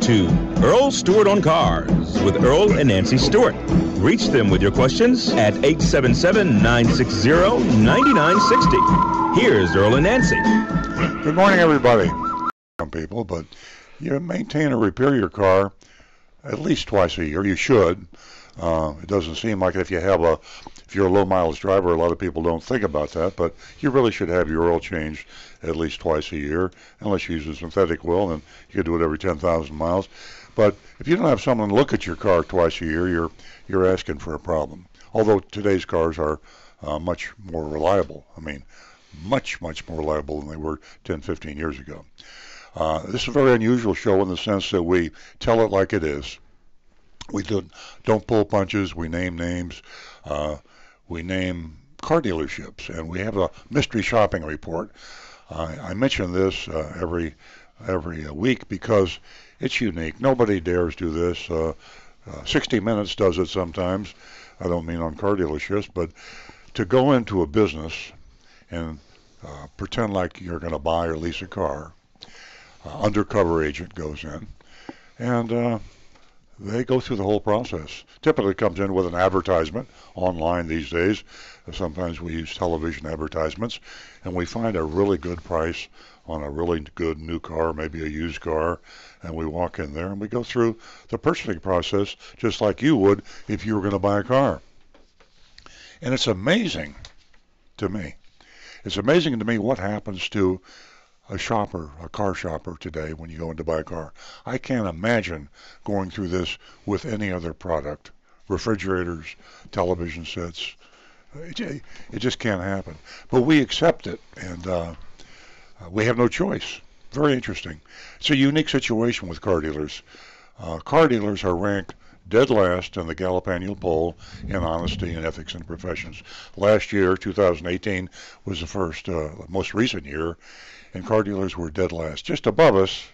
to Earl Stewart on Cars with Earl and Nancy Stewart. Reach them with your questions at 877-960-9960. Here's Earl and Nancy. Good morning, everybody. People, but you maintain or repair your car at least twice a year. You should. It doesn't seem like if you're a low mileage driver, a lot of people don't think about that, but you really should have your oil changed at least twice a year, unless you use a synthetic oil, and you can do it every 10,000 miles. But if you don't have someone look at your car twice a year, you're asking for a problem. Although today's cars are much more reliable. I mean, much more reliable than they were 10, 15 years ago. This is a very unusual show in the sense that we tell it like it is. We don't pull punches. We name names. We name car dealerships, and we have a mystery shopping report. I mention this every week because it's unique. Nobody dares do this. 60 Minutes does it sometimes. I don't mean on car dealerships, but to go into a business and pretend like you're going to buy or lease a car. Undercover agent goes in, and they go through the whole process. Typically comes in with an advertisement online these days. Sometimes we use television advertisements, and we find a really good price on a really good new car, maybe a used car, and we walk in there and we go through the purchasing process just like you would if you were going to buy a car. And it's amazing to me. It's amazing to me what happens to a car shopper today when you go in to buy a car. I can't imagine going through this with any other product. Refrigerators, television sets. It just can't happen. But we accept it, and we have no choice. Very interesting. It's a unique situation with car dealers. Car dealers are ranked dead last in the Gallup annual poll in honesty and ethics in professions. Last year, 2018, was the first, most recent year, and car dealers were dead last. Just above us,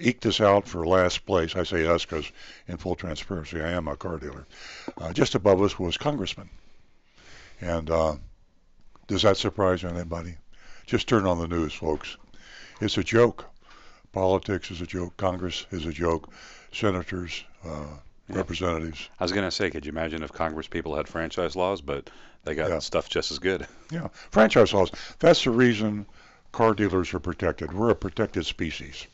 eked us out for last place. I say us because, in full transparency, I am a car dealer. Just above us was Congressman. And does that surprise anybody? Just turn on the news, folks. It's a joke. Politics is a joke. Congress is a joke. Senators, representatives. I was going to say, could you imagine if Congress people had franchise laws, but they got stuff just as good? Yeah, franchise laws. That's the reason car dealers are protected. We're a protected species,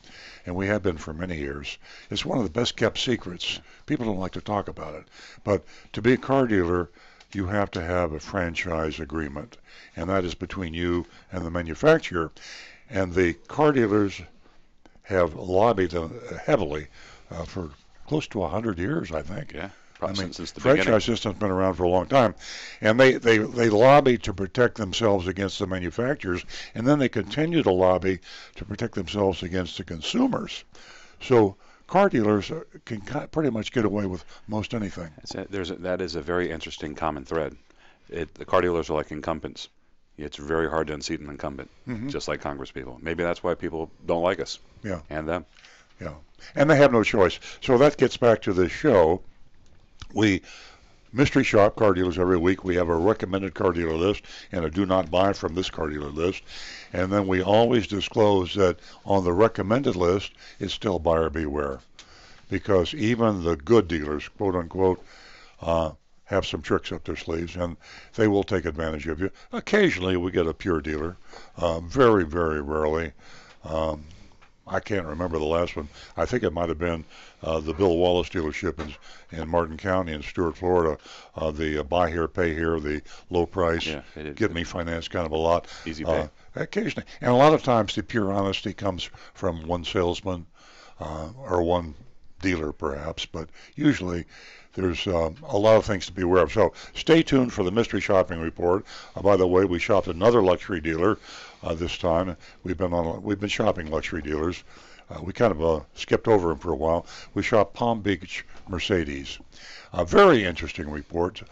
and we have been for many years. It's one of the best kept secrets. People don't like to talk about it. But to be a car dealer, you have to have a franchise agreement, and that is between you and the manufacturer. And the car dealers have lobbied heavily for close to 100 years, I think. Yeah. I mean, since the franchise system's been around for a long time, and they lobby to protect themselves against the manufacturers, and then they continue to lobby to protect themselves against the consumers. So car dealers can pretty much get away with most anything. That is a very interesting common thread. The car dealers are like incumbents. It's very hard to unseat an incumbent, just like Congress people. Maybe that's why people don't like us. Yeah. And them. Yeah. And they have no choice. So that gets back to this show. We mystery shop car dealers every week. We have a recommended car dealer list and a do not buy from this car dealer list. And then we always disclose that on the recommended list, it's still buyer beware. Because even the good dealers, quote unquote, have some tricks up their sleeves, and they will take advantage of you. Occasionally we get a pure dealer. Very, very rarely. I can't remember the last one. I think it might have been the Bill Wallace dealership in Martin County in Stewart, Florida. The buy here, pay here, the low price, get me finance kind of a lot. Easy pay. Occasionally. And a lot of times the pure honesty comes from one salesman or one dealer perhaps, but usually there's a lot of things to be aware of. So stay tuned for the mystery shopping report. By the way, we shopped another luxury dealer this time. We've been shopping luxury dealers. We kind of skipped over them for a while. We shopped Palm Beach Mercedes. A very interesting report.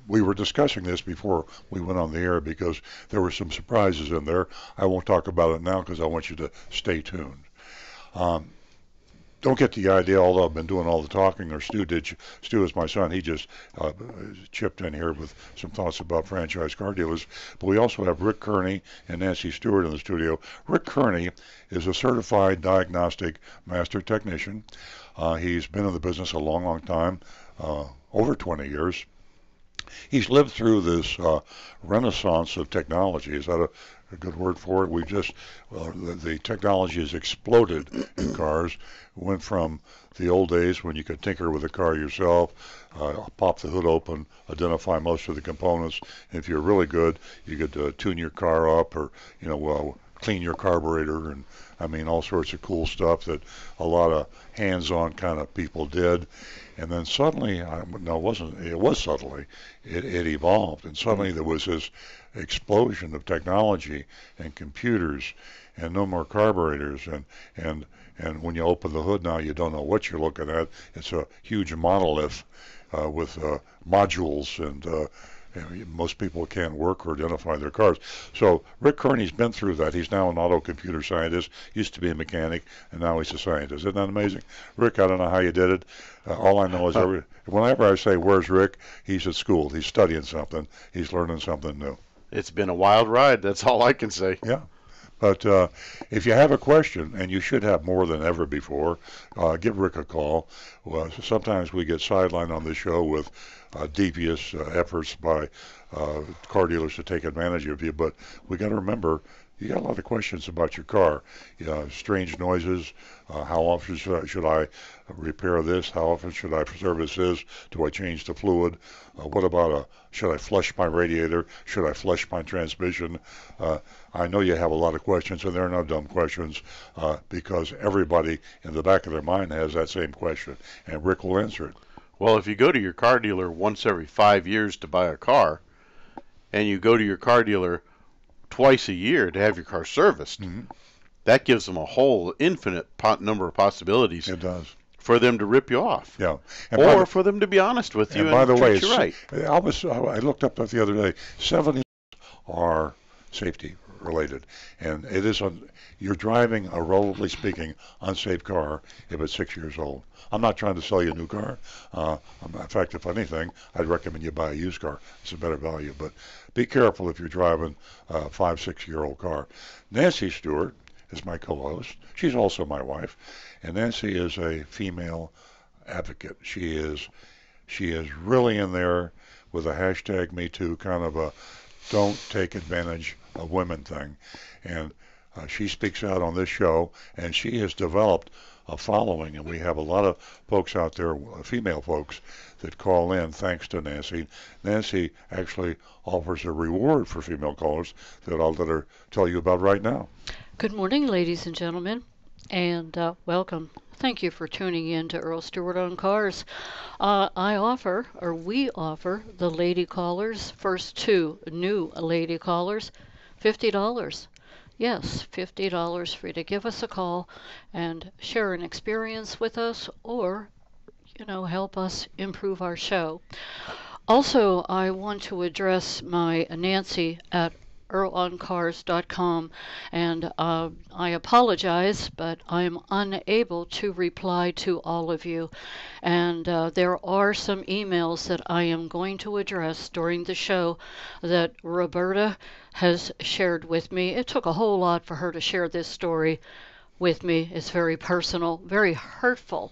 We were discussing this before we went on the air because there were some surprises in there. I won't talk about it now because I want you to stay tuned. don't get the idea, although I've been doing all the talking, or Stu did. Stu is my son. He just chipped in here with some thoughts about franchise car dealers. But we also have Rick Kearney and Nancy Stewart in the studio. Rick Kearney is a certified diagnostic master technician. He's been in the business a long, long time, over 20 years. He's lived through this renaissance of technology. Is that a good word for it? We've just, the technology has exploded in cars. We went from the old days when you could tinker with a car yourself, pop the hood open, identify most of the components. And if you're really good, you could tune your car up, or, clean your carburetor, and I mean all sorts of cool stuff that a lot of hands-on kind of people did. And then suddenly, it was subtly, it evolved, and suddenly there was this explosion of technology and computers, and no more carburetors, and when you open the hood now, you don't know what you're looking at. It's a huge monolith with modules, and most people can't work or identify their cars. So Rick Kearney's been through that. He's now an auto computer scientist, used to be a mechanic, and now he's a scientist. Isn't that amazing? Rick, I don't know how you did it. All I know is whenever I say, "Where's Rick?" he's at school. He's studying something. He's learning something new. It's been a wild ride. That's all I can say. Yeah. But if you have a question, and you should have more than ever before, give Rick a call. Well, sometimes we get sidelined on the show with devious efforts by car dealers to take advantage of you. But we got to remember, you got a lot of questions about your car. Strange noises. How often should I repair this? How often should I service this? Do I change the fluid? What about should I flush my radiator? Should I flush my transmission? I know you have a lot of questions, and they're not dumb questions, because everybody in the back of their mind has that same question, and Rick will answer it. Well, if you go to your car dealer once every 5 years to buy a car, and you go to your car dealer twice a year to have your car serviced, that gives them a whole infinite number of possibilities. It does. For them to rip you off. Yeah. Or for them to be honest with you and by the way, treat you right. I looked up that the other day. 70 are safety related, and it is you're driving a, relatively speaking, unsafe car if it's 6 years old. I'm not trying to sell you a new car. In fact, if anything, I'd recommend you buy a used car. It's a better value. But be careful if you're driving a 5, 6-year-old car. Nancy Stewart is my co-host. She's also my wife, and Nancy is a female advocate. She is really in there with a hashtag #MeToo, kind of a don't take advantage of women thing, and she speaks out on this show, and she has developed a following, and we have a lot of folks out there, female folks, that call in thanks to Nancy. Nancy actually offers a reward for female callers that I'll let her tell you about right now. Good morning, ladies and gentlemen, and welcome. Thank you for tuning in to Earl Stewart on Cars. We offer the lady callers, first 2 new lady callers, $50. Yes, $50 for you to give us a call and share an experience with us, or, help us improve our show. Also, I want to address my Nancy at earloncars.com, and I apologize, but I'm unable to reply to all of you, and there are some emails that I am going to address during the show that Roberta has shared with me. It took a whole lot for her to share this story with me. It's very personal, very hurtful.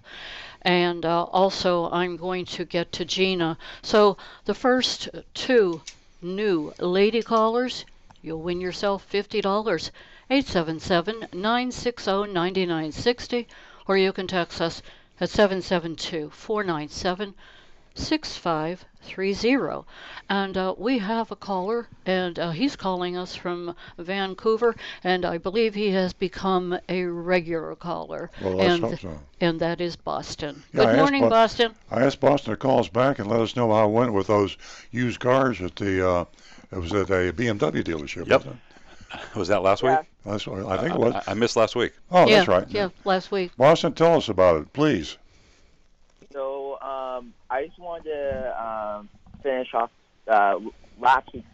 And also I'm going to get to Gina. So the first 2 new lady callers, you'll win yourself $50, 877-960-9960, or you can text us at 772-497-6530. And we have a caller, and he's calling us from Vancouver, and I believe he has become a regular caller. Well, let's hope so. And that is Boston. Yeah, Good morning, Boston. I asked Boston to call us back and let us know how it went with those used cars at the it was at a BMW dealership. Yep. Was that last week? I think it was. I missed last week. Oh, that's right. Yeah, last week. Boston, tell us about it, please. So I just wanted to finish off last week's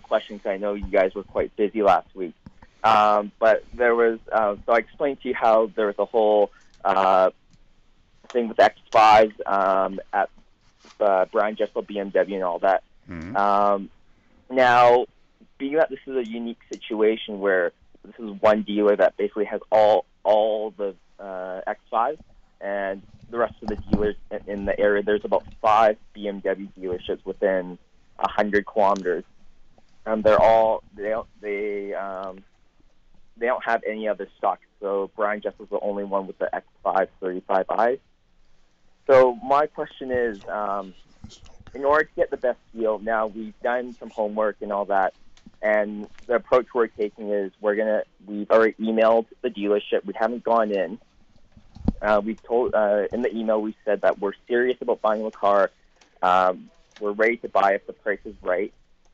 question, because I know you guys were quite busy last week. But there was, so I explained to you how there was a whole thing with X5 at Brian Jessel BMW and all that. Now, being that this is a unique situation where this is one dealer that basically has all the X5, and the rest of the dealers in the area, there's about 5 BMW dealerships within 100 kilometers. And they don't have any other stock. So Brian Jessel's the only one with the X5 35i. So my question is, in order to get the best deal, now we've done some homework and all that, and the approach we're taking is we've already emailed the dealership. We haven't gone in. We've told in the email we said that we're serious about buying the car. We're ready to buy if the price is right.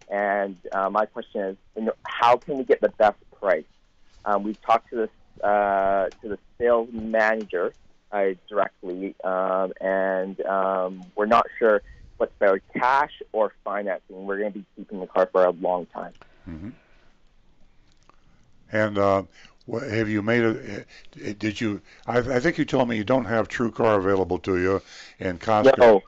And my question is, how can we get the best price? We've talked to the sales manager directly, and we're not sure what's better, cash or financing. We're going to be keeping the car for a long time. And have you made a? Did you? I think you told me you don't have TrueCar available to you in Costco. No.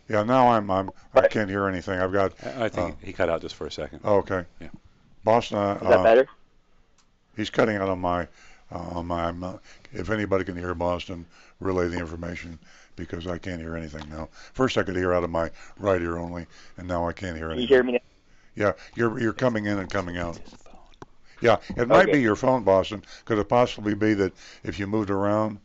Yeah, now I can't hear anything. I've got. I think he cut out just for a second. Oh, okay. Yeah. Boston. Is that better? He's cutting out on my. If anybody can hear Boston, relay the information because I can't hear anything now. First I could hear out of my right ear only, and now I can't hear anything. Can you hear me now? Yeah, you're coming in and coming out. Yeah, it might be your phone, Boston. Could it possibly be that if you moved around?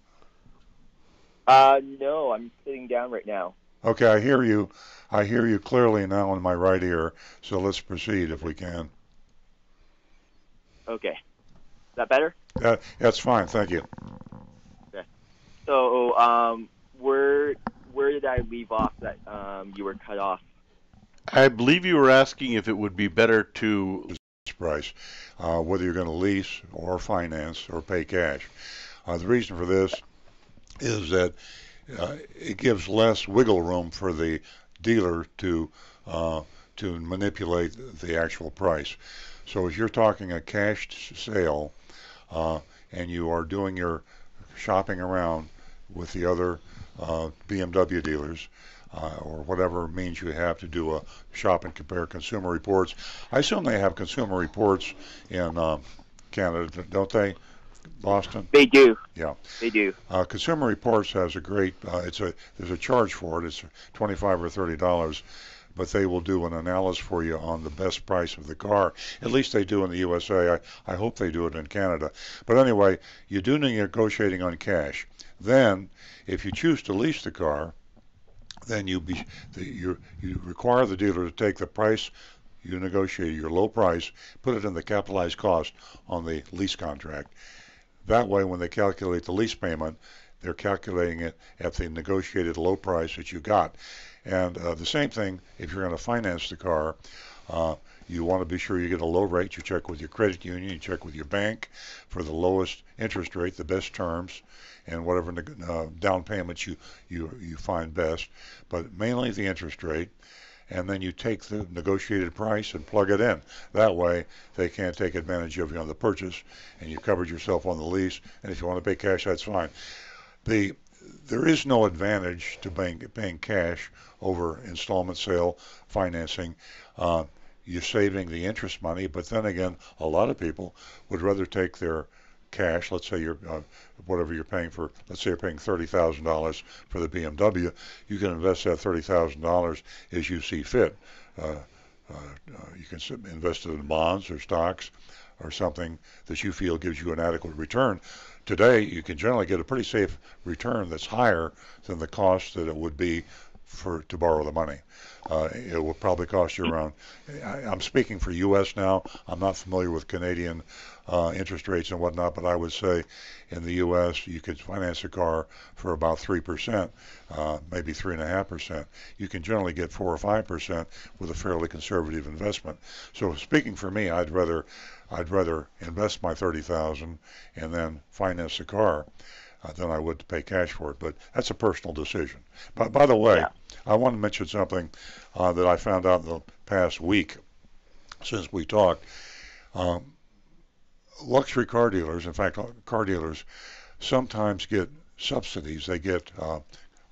No, I'm sitting down right now. Okay, I hear you. I hear you clearly now in my right ear. So let's proceed if we can. Okay. Is that better? That's fine. Thank you. Okay. So, where did I leave off that you were cut off? I believe you were asking if it would be better to Price, whether you're going to lease or finance or pay cash. The reason for this is that it gives less wiggle room for the dealer to manipulate the actual price. So if you're talking a cash sale and you are doing your shopping around with the other BMW dealers, or whatever means you have to do a shop and compare Consumer Reports. I assume they have Consumer Reports in Canada, don't they, Boston? They do. Yeah. They do. Consumer Reports has a great, there's a charge for it. It's $25 or $30, but they will do an analysis for you on the best price of the car. At least they do in the USA. I hope they do it in Canada. But anyway, you do negotiating on cash. Then, if you choose to lease the car, then you require the dealer to take the price you negotiated, your low price, put it in the capitalized cost on the lease contract. That way, when they calculate the lease payment, they're calculating it at the negotiated low price that you got. And the same thing, if you're going to finance the car, you want to be sure you get a low rate. You check with your credit union, you check with your bank for the lowest interest rate, the best terms, and whatever down payments you find best, but mainly the interest rate. And then you take the negotiated price and plug it in. That way, they can't take advantage of you on the purchase, and you covered yourself on the lease. And if you want to pay cash, that's fine. There is no advantage to paying cash over installment sale financing. You're saving the interest money, but then again, a lot of people would rather take their cash. Let's say you're whatever you're paying for. Let's say you're paying $30,000 for the BMW. You can invest that $30,000 as you see fit. You can invest it in bonds or stocks or something that you feel gives you an adequate return. Today, you can generally get a pretty safe return that's higher than the cost that it would be to borrow the money. It will probably cost you around, I'm speaking for U.S. now, I'm not familiar with Canadian interest rates and whatnot, but I would say in the U.S. you could finance a car for about 3%, maybe 3.5%. You can generally get 4 or 5% with a fairly conservative investment. So speaking for me, I'd rather invest my $30,000 and then finance the car than I would to pay cash for it. But that's a personal decision. But by the way, Yeah. I want to mention something that I found out in the past week since we talked. Luxury car dealers, in fact, car dealers sometimes get subsidies. They get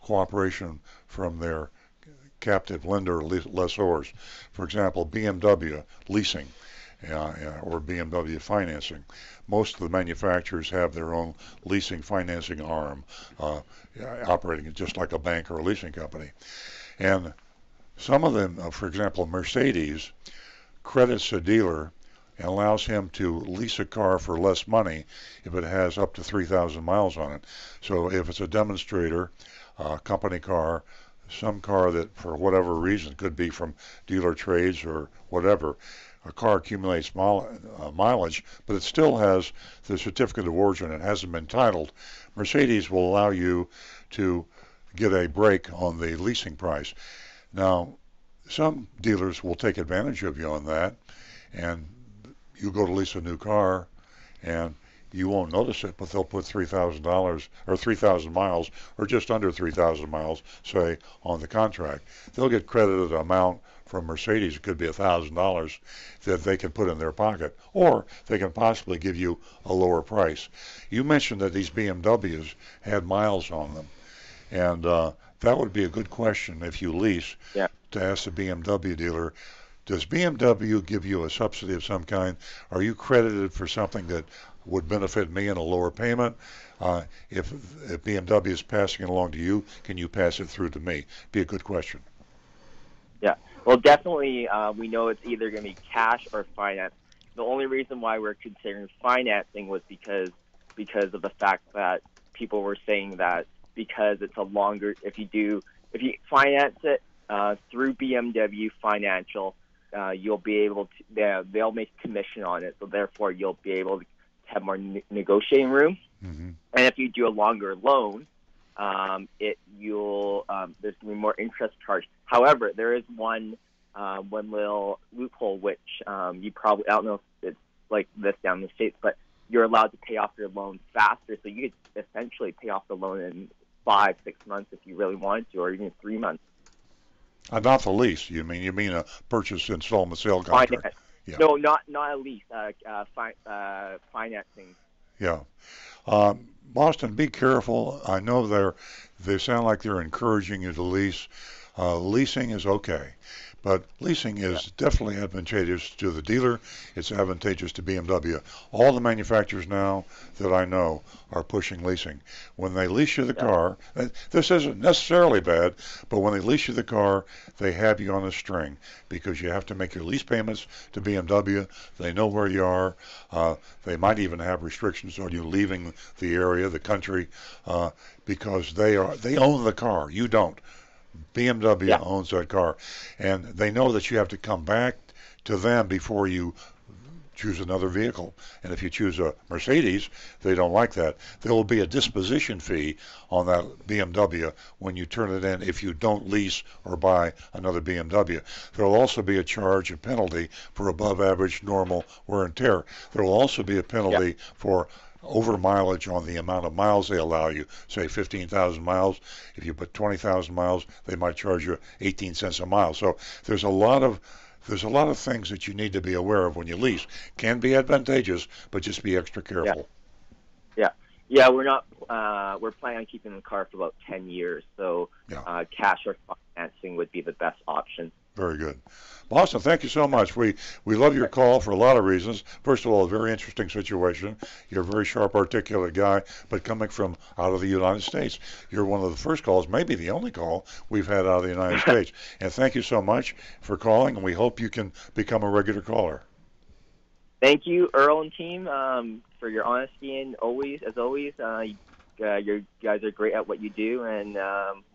cooperation from their captive lender lessors. For example, BMW leasing or BMW financing. Most of the manufacturers have their own leasing financing arm operating just like a bank or a leasing company. And some of them, for example, Mercedes credits a dealer and allows him to lease a car for less money if it has up to 3,000 miles on it. So if it's a demonstrator, company car, some car that for whatever reason could be from dealer trades or whatever, a car accumulates mileage, but it still has the certificate of origin. It hasn't been titled. Mercedes will allow you to get a break on the leasing price. Now, some dealers will take advantage of you on that, and you go to lease a new car, and you won't notice it, but they'll put $3,000 or 3,000 miles or just under 3,000 miles, say, on the contract. They'll get credited an amount from Mercedes. It could be $1,000 that they can put in their pocket, or they can possibly give you a lower price. You mentioned that these BMWs had miles on them, and that would be a good question if you lease to ask the BMW dealer, does BMW give you a subsidy of some kind? Are you credited for something that would benefit me in a lower payment? If BMW is passing it along to you, can you pass it through to me? Be a good question. Yeah. Well, definitely we know it's either going to be cash or finance. The only reason why we're considering financing was because of the fact that people were saying that because it's a longer, if you finance it through BMW Financial, you'll be able to, they'll make commission on it, so therefore you'll be able to have more negotiating room. Mm-hmm. And if you do a longer loan, there's going to be more interest charged. However, there is one little loophole which you probably, I don't know if it's like this down in the States, but you're allowed to pay off your loan faster, so you could essentially pay off the loan in 5-6 months if you really wanted to, or even 3 months. Not the lease. You mean a purchase, installment, sale contract? Yeah. No, not a lease. Financing. Yeah. Boston, be careful. I know they sound like they're encouraging you to lease. Leasing is okay, but leasing is definitely advantageous to the dealer. It's advantageous to BMW. All the manufacturers now that I know are pushing leasing. When they lease you the car, this isn't necessarily bad, but when they lease you the car, they have you on a string because you have to make your lease payments to BMW. They know where you are. They might even have restrictions on you leaving the area, the country, because they own the car. You don't. BMW owns that car, and they know that you have to come back to them before you choose another vehicle. And if you choose a Mercedes, they don't like that. There will be a disposition fee on that BMW when you turn it in if you don't lease or buy another BMW. There will also be a charge, a penalty for above average normal wear and tear. There will also be a penalty for over mileage on the amount of miles they allow you. Say 15,000 miles. If you put 20,000 miles, they might charge you 18 cents a mile. So there's a lot of things that you need to be aware of when you lease. Can be advantageous, but just be extra careful. Yeah. We're not. We're planning on keeping the car for about 10 years. So cash or financing would be the best option. Very good. Boston, thank you so much. We love your call for a lot of reasons. First of all, a very interesting situation. You're a very sharp, articulate guy, but coming from out of the United States. You're one of the first calls, maybe the only call we've had out of the United States. And thank you so much for calling, and we hope you can become a regular caller. Thank you, Earl and team, for your honesty, and as always, you guys are great at what you do, and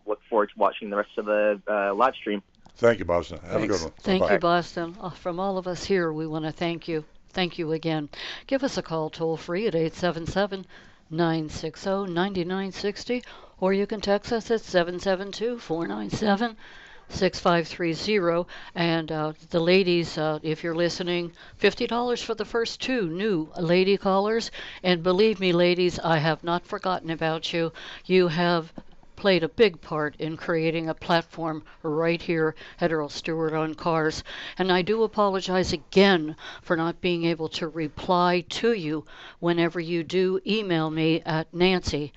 look forward to watching the rest of the live stream. Thank you, Boston. Have a good one. Thank you, Boston. From all of us here, we want to thank you. Thank you again. Give us a call toll-free at 877-960-9960, or you can text us at 772-497-6530. And the ladies, if you're listening, $50 for the first 2 new lady callers. And believe me, ladies, I have not forgotten about you. You have played a big part in creating a platform right here at Earl Stewart on Cars. And I do apologize again for not being able to reply to you whenever you do email me at Nancy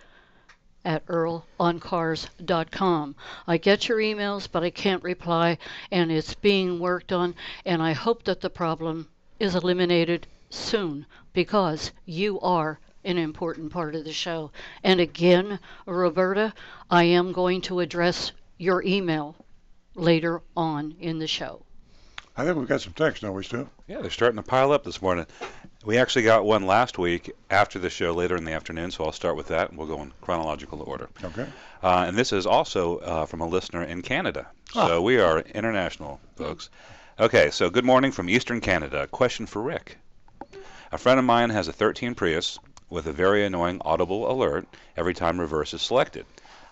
at earloncars.com. I get your emails, but I can't reply, and it's being worked on, and I hope that the problem is eliminated soon because you are an important part of the show. And again, Roberta, I am going to address your email later on in the show. I think we've got some text, don't we, Stu? Yeah, they're starting to pile up this morning. We actually got one last week after the show later in the afternoon, so I'll start with that, and we'll go in chronological order. Okay. And this is also from a listener in Canada. So we are international, folks. Okay, so good morning from Eastern Canada. Question for Rick. A friend of mine has a 13 Prius with a very annoying audible alert every time reverse is selected.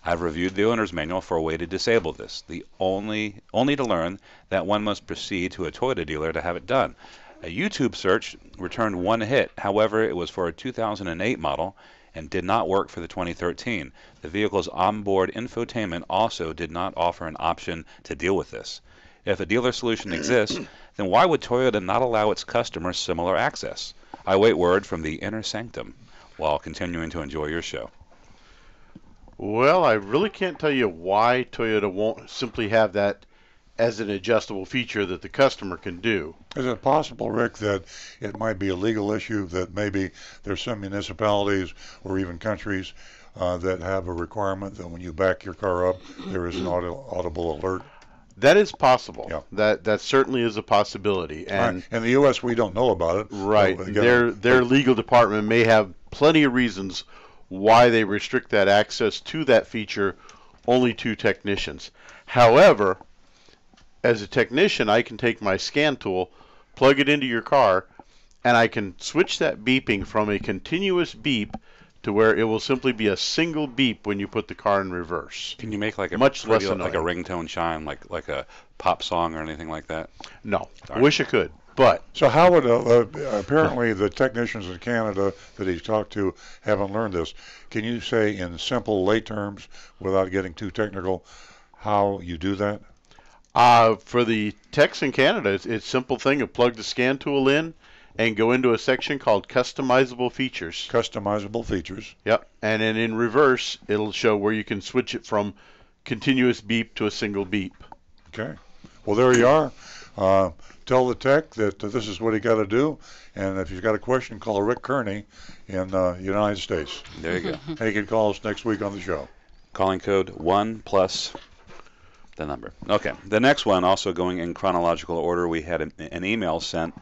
I've reviewed the owner's manual for a way to disable this, only to learn that one must proceed to a Toyota dealer to have it done. A YouTube search returned one hit. However, it was for a 2008 model and did not work for the 2013. The vehicle's onboard infotainment also did not offer an option to deal with this. If a dealer solution exists, then why would Toyota not allow its customers similar access? I wait word from the inner sanctum while continuing to enjoy your show. Well, I really can't tell you why Toyota won't simply have that as an adjustable feature that the customer can do. Is it possible, Rick, that it might be a legal issue, that maybe there's some municipalities or even countries that have a requirement that when you back your car up, there is an audible alert? That is possible. Yeah. That certainly is a possibility. And in the U.S., we don't know about it. Right. Their legal department may have plenty of reasons why they restrict that access to that feature only to technicians. However, as a technician, I can take my scan tool, plug it into your car, and I can switch that beeping from a continuous beep to where it will simply be a single beep when you put the car in reverse. Can you make like a much less like a ringtone chime, like a pop song or anything like that? No. Darn. I wish I could. But so how would apparently the technicians in Canada that he's talked to haven't learned this. Can you say in simple lay terms, without getting too technical, how you do that? For the techs in Canada, it's a simple thing of plug the scan tool in and go into a section called customizable features. Customizable features. Yep. And then in reverse, it'll show where you can switch it from continuous beep to a single beep. Okay. Well, there you are. Tell the tech that this is what he got to do, and if he's got a question, call Rick Kearney in the United States. There you go. He can call us next week on the show. Calling code 1 plus the number. Okay. The next one, also going in chronological order, we had an email sent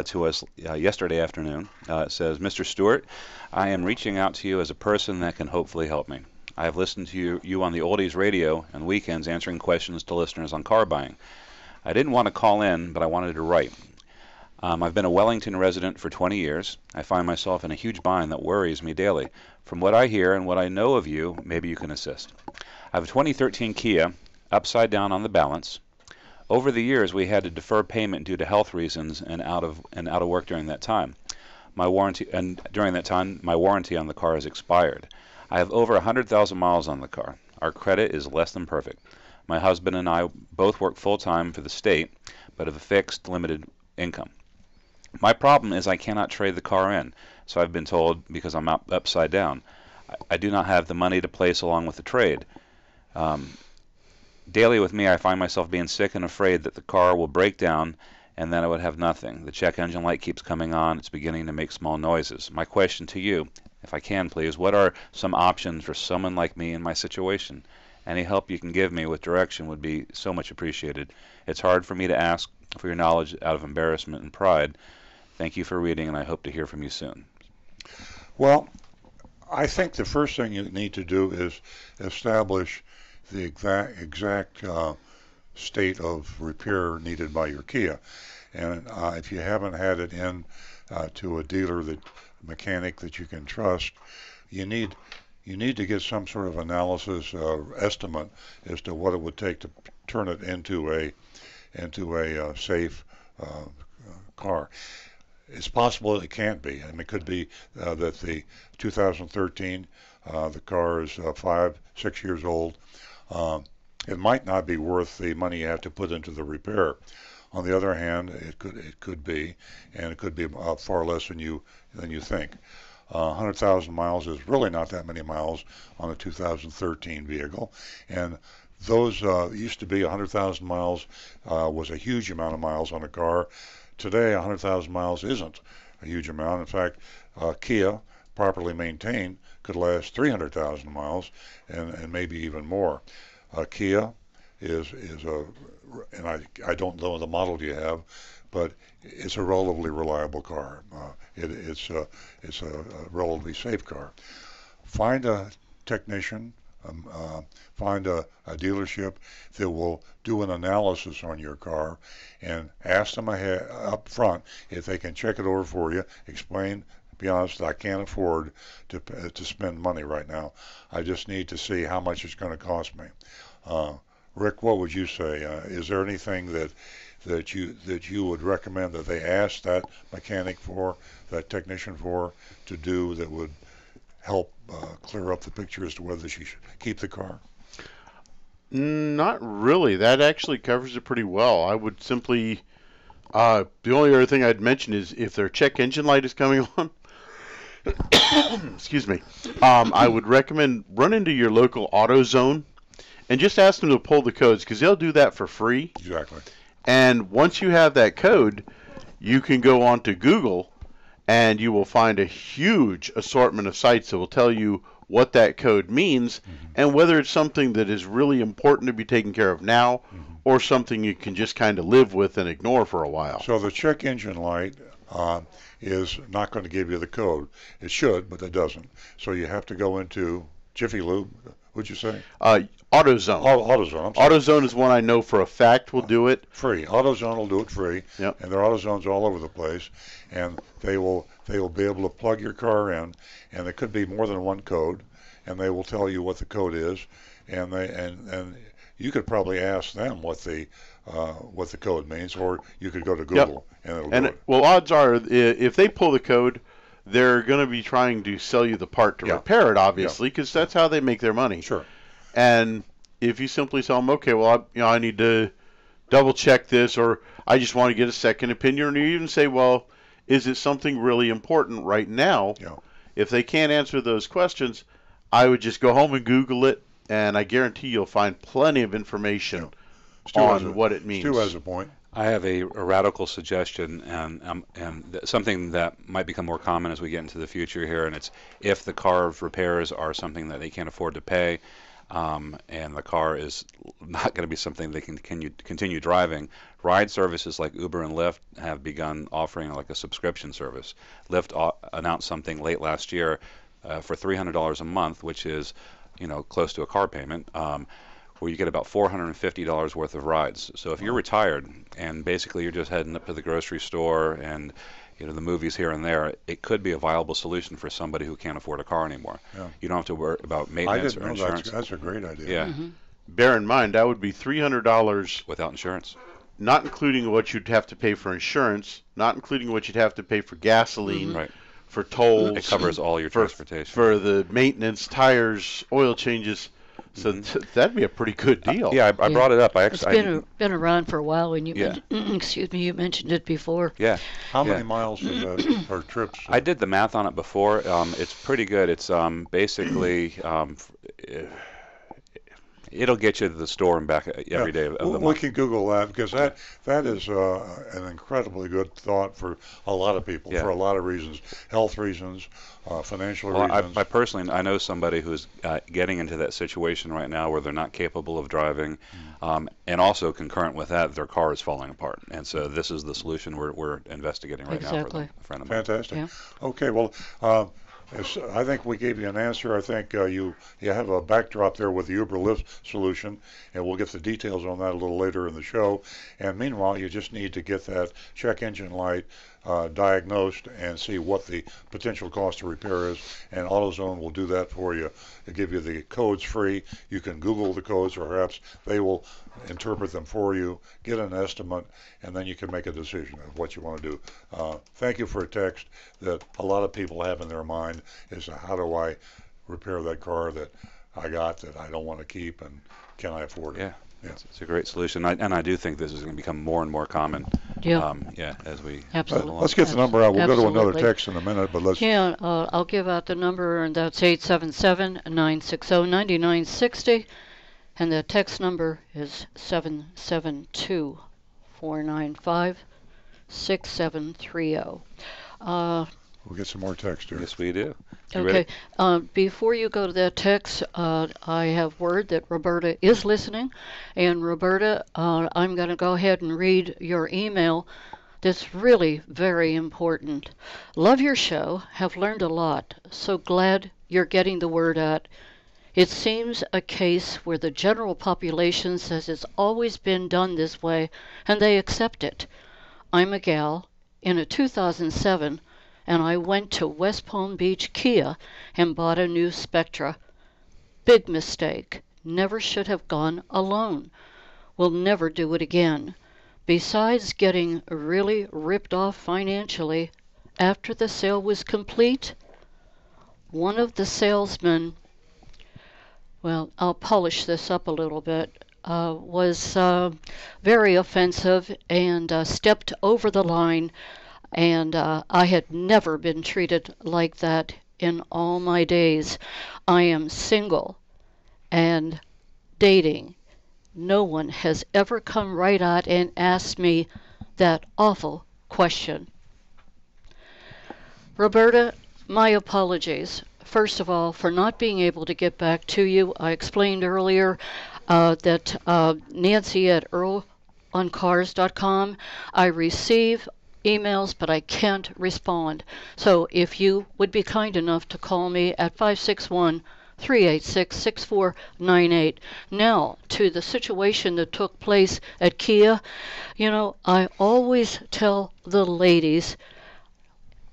to us yesterday afternoon. It says, Mr. Stewart, I am reaching out to you as a person that can hopefully help me. I have listened to you on the oldies radio and weekends answering questions to listeners on car buying. I didn't want to call in, but I wanted to write. I've been a Wellington resident for 20 years. I find myself in a huge bind that worries me daily. From what I hear and what I know of you, maybe you can assist. I have a 2013 Kia, upside down on the balance. Over the years, we had to defer payment due to health reasons and out of work during that time. During that time, my warranty on the car has expired. I have over 100,000 miles on the car. Our credit is less than perfect. My husband and I both work full-time for the state, but have a fixed, limited income. My problem is I cannot trade the car in, so I've been told, because I'm upside down. I do not have the money to place along with the trade. Daily with me, I find myself being sick and afraid that the car will break down and then I would have nothing. The check engine light keeps coming on. It's beginning to make small noises. My question to you, if I can please, what are some options for someone like me in my situation? Any help you can give me with direction would be so much appreciated. It's hard for me to ask for your knowledge out of embarrassment and pride. Thank you for reading, and I hope to hear from you soon. Well, I think the first thing you need to do is establish the exact state of repair needed by your Kia. And if you haven't had it in to a dealer, mechanic that you can trust, you need to get some sort of analysis estimate as to what it would take to turn it into a safe car. It's possible it can't be. I mean, it could be that the 2013 the car is 5-6 years old. It might not be worth the money you have to put into the repair. On the other hand, it could be, and it could be far less than you think. 100,000 miles is really not that many miles on a 2013 vehicle, and those used to be 100,000 miles was a huge amount of miles on a car. Today, 100,000 miles isn't a huge amount. In fact, Kia, properly maintained, could last 300,000 miles and maybe even more. Kia is a, and I don't know the model you have, but it's a relatively reliable car. It's a relatively safe car. Find a technician, find a dealership that will do an analysis on your car, and ask them up front if they can check it over for you. Explain, be honest, I can't afford to spend money right now. I just need to see how much it's going to cost me. Rick, what would you say? Is there anything that you would recommend that they ask that mechanic for, that technician for, to do that would help clear up the picture as to whether she should keep the car? Not really. That actually covers it pretty well. I would simply, the only other thing I'd mention is if their check engine light is coming on, excuse me, I would recommend run into your local AutoZone and just ask them to pull the codes, because they'll do that for free. Exactly. And once you have that code, you can go onto Google and you will find a huge assortment of sites that will tell you what that code means and whether it's something that is really important to be taken care of now or something you can just kind of live with and ignore for a while. So the check engine light is not going to give you the code. It should, but it doesn't. So you have to go into Jiffy Lube, would you say? AutoZone. AutoZone. I'm sorry. AutoZone is one I know for a fact will do it. Free. AutoZone will do it free. Yep. And there are AutoZones all over the place, and they will be able to plug your car in, and there could be more than one code, and they will tell you what the code is, and you could probably ask them what the code means, or you could go to Google and it'll do it. Well, odds are if they pull the code, they're going to be trying to sell you the part to repair it, obviously, because that's how they make their money. Sure. And if you simply tell them, okay, well, I need to double check this, or I just want to get a second opinion, or you even say, well, is it something really important right now? Yeah. If they can't answer those questions, I would just go home and Google it, and I guarantee you'll find plenty of information on what it means. Stu has a point. I have a radical suggestion, and something that might become more common as we get into the future here, and it's if the car repairs are something that they can't afford to pay, and the car is not going to be something they can continue driving. Ride services like Uber and Lyft have begun offering like a subscription service. Lyft announced something late last year for $300 a month, which is, close to a car payment, where you get about $450 worth of rides. So if you're retired and basically you're just heading up to the grocery store and the movies here and there, it could be a viable solution for somebody who can't afford a car anymore. Yeah. You don't have to worry about maintenance or insurance. That's a great idea. Yeah. Bear in mind, that would be $300 without insurance. Not including what you'd have to pay for insurance, not including what you'd have to pay for gasoline, right, for tolls. It covers all your transportation. For the maintenance, tires, oil changes. So that'd be a pretty good deal. I brought it up. It's been around for a while, and you you mentioned it before. Yeah. How many miles is that, or trips? I did the math on it before. It's pretty good. It's basically it'll get you to the store and back every day of the month. We can Google that, because that is an incredibly good thought for a lot of people, for a lot of reasons, health reasons, financial reasons. I personally, I know somebody who's getting into that situation right now where they're not capable of driving, and also concurrent with that, their car is falling apart. And so this is the solution we're investigating right now for a friend of mine. Fantastic. Yeah. Okay, well, I think we gave you an answer. I think you have a backdrop there with the Uber Lyft solution, and we'll get the details on that a little later in the show. And meanwhile, you just need to get that check engine light diagnosed and see what the potential cost of repair is, and AutoZone will do that for you. They'll give you the codes free. You can Google the codes, or perhaps they will interpret them for you, get an estimate, and then you can make a decision of what you want to do. Thank you for a text that a lot of people have in their mind is, how do I repair that car that I got that I don't want to keep, and can I afford it? Yeah. It's a great solution, and I do think this is going to become more and more common. Yeah. As we Absolutely. Let's get the number out. We'll go to another Absolutely. text in a minute, but let's. Yeah, I'll give out the number, and that's 877-960-9960, and the text number is 772-495-6730. We'll get some more text here. Yes, we do. You Okay. ready? Before you go to that text, I have word that Roberta is listening. And Roberta, I'm going to go ahead and read your email. That's really very important. Love your show. Have learned a lot. So glad you're getting the word out. It seems a case where the general population says it's always been done this way, and they accept it. I'm a gal in a 2007, and I went to West Palm Beach Kia and bought a new Spectra. Big mistake. Never should have gone alone. Will never do it again. Besides getting really ripped off financially, after the sale was complete, one of the salesmen, well, I'll polish this up a little bit, was very offensive and stepped over the line. And I had never been treated like that in all my days. I am single and dating. No one has ever come right out and asked me that awful question. Roberta, my apologies. First of all, for not being able to get back to you. I explained earlier that Nancy at earloncars.com, I receive emails, but I can't respond. So if you would be kind enough to call me at 561-386-6498. Now, to the situation that took place at Kia, I always tell the ladies,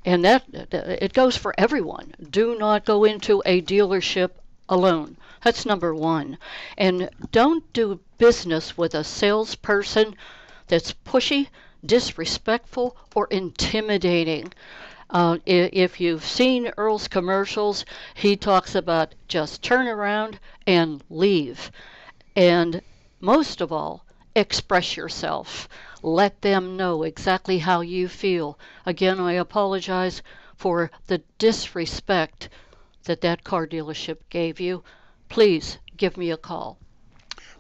and that it goes for everyone, do not go into a dealership alone. That's number one. And don't do business with a salesperson that's pushy, disrespectful, or intimidating. If you've seen Earl's commercials, he talks about just turn around and leave. And most of all, express yourself. Let them know exactly how you feel. Again, I apologize for the disrespect that car dealership gave you. Please give me a call.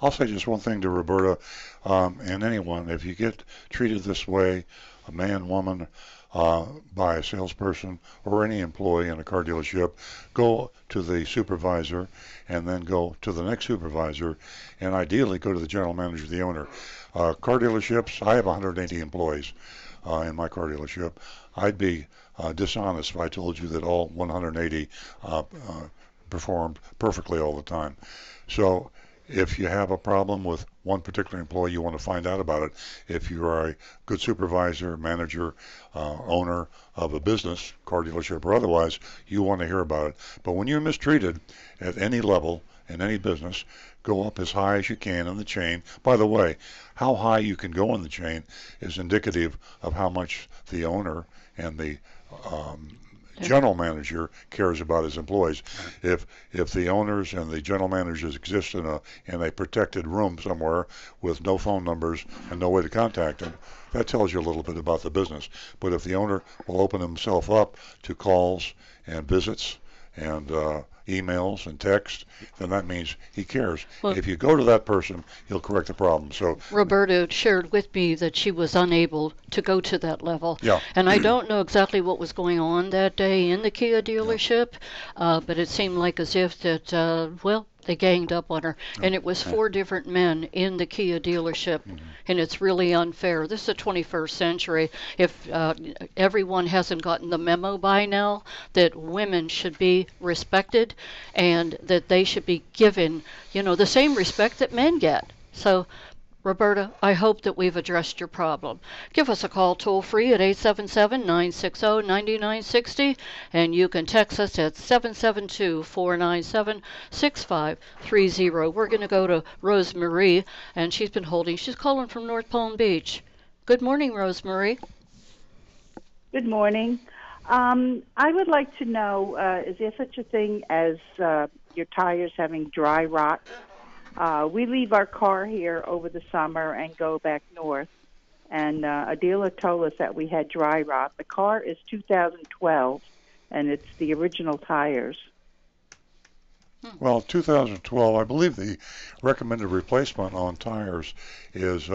I'll say just one thing to Roberta and anyone. If you get treated this way, a man, woman, by a salesperson or any employee in a car dealership, go to the supervisor and then go to the next supervisor and ideally go to the general manager, the owner. Car dealerships, I have 180 employees in my car dealership. I'd be dishonest if I told you that all 180 performed perfectly all the time. So if you have a problem with one particular employee, you want to find out about it. If you are a good supervisor, manager, owner of a business, car dealership or otherwise, you want to hear about it. But when you're mistreated at any level in any business, go up as high as you can in the chain. By the way, how high you can go in the chain is indicative of how much the owner and the general manager cares about his employees. If the owners and the general managers exist in a protected room somewhere with no phone numbers and no way to contact them, that tells you a little bit about the business. But if the owner will open himself up to calls and visits and emails and text, then that means he cares. Well, if you go to that person, he'll correct the problem. So Roberta shared with me that she was unable to go to that level. Yeah. And I don't know exactly what was going on that day in the Kia dealership, but it seemed like as if that, they ganged up on her. And it was 4 different men in the Kia dealership. And it's really unfair. This is the 21st century. If everyone hasn't gotten the memo by now that women should be respected and that they should be given, the same respect that men get. So, Roberta, I hope that we've addressed your problem. Give us a call toll free at 877-960-9960, and you can text us at 772-497-6530. We're going to go to Rosemarie, and she's calling from North Palm Beach. Good morning, Rosemarie. Good morning. I would like to know, is there such a thing as your tires having dry rot? We leave our car here over the summer and go back north. And a dealer told us that we had dry rot. The car is 2012, and it's the original tires. Well, 2012, I believe the recommended replacement on tires is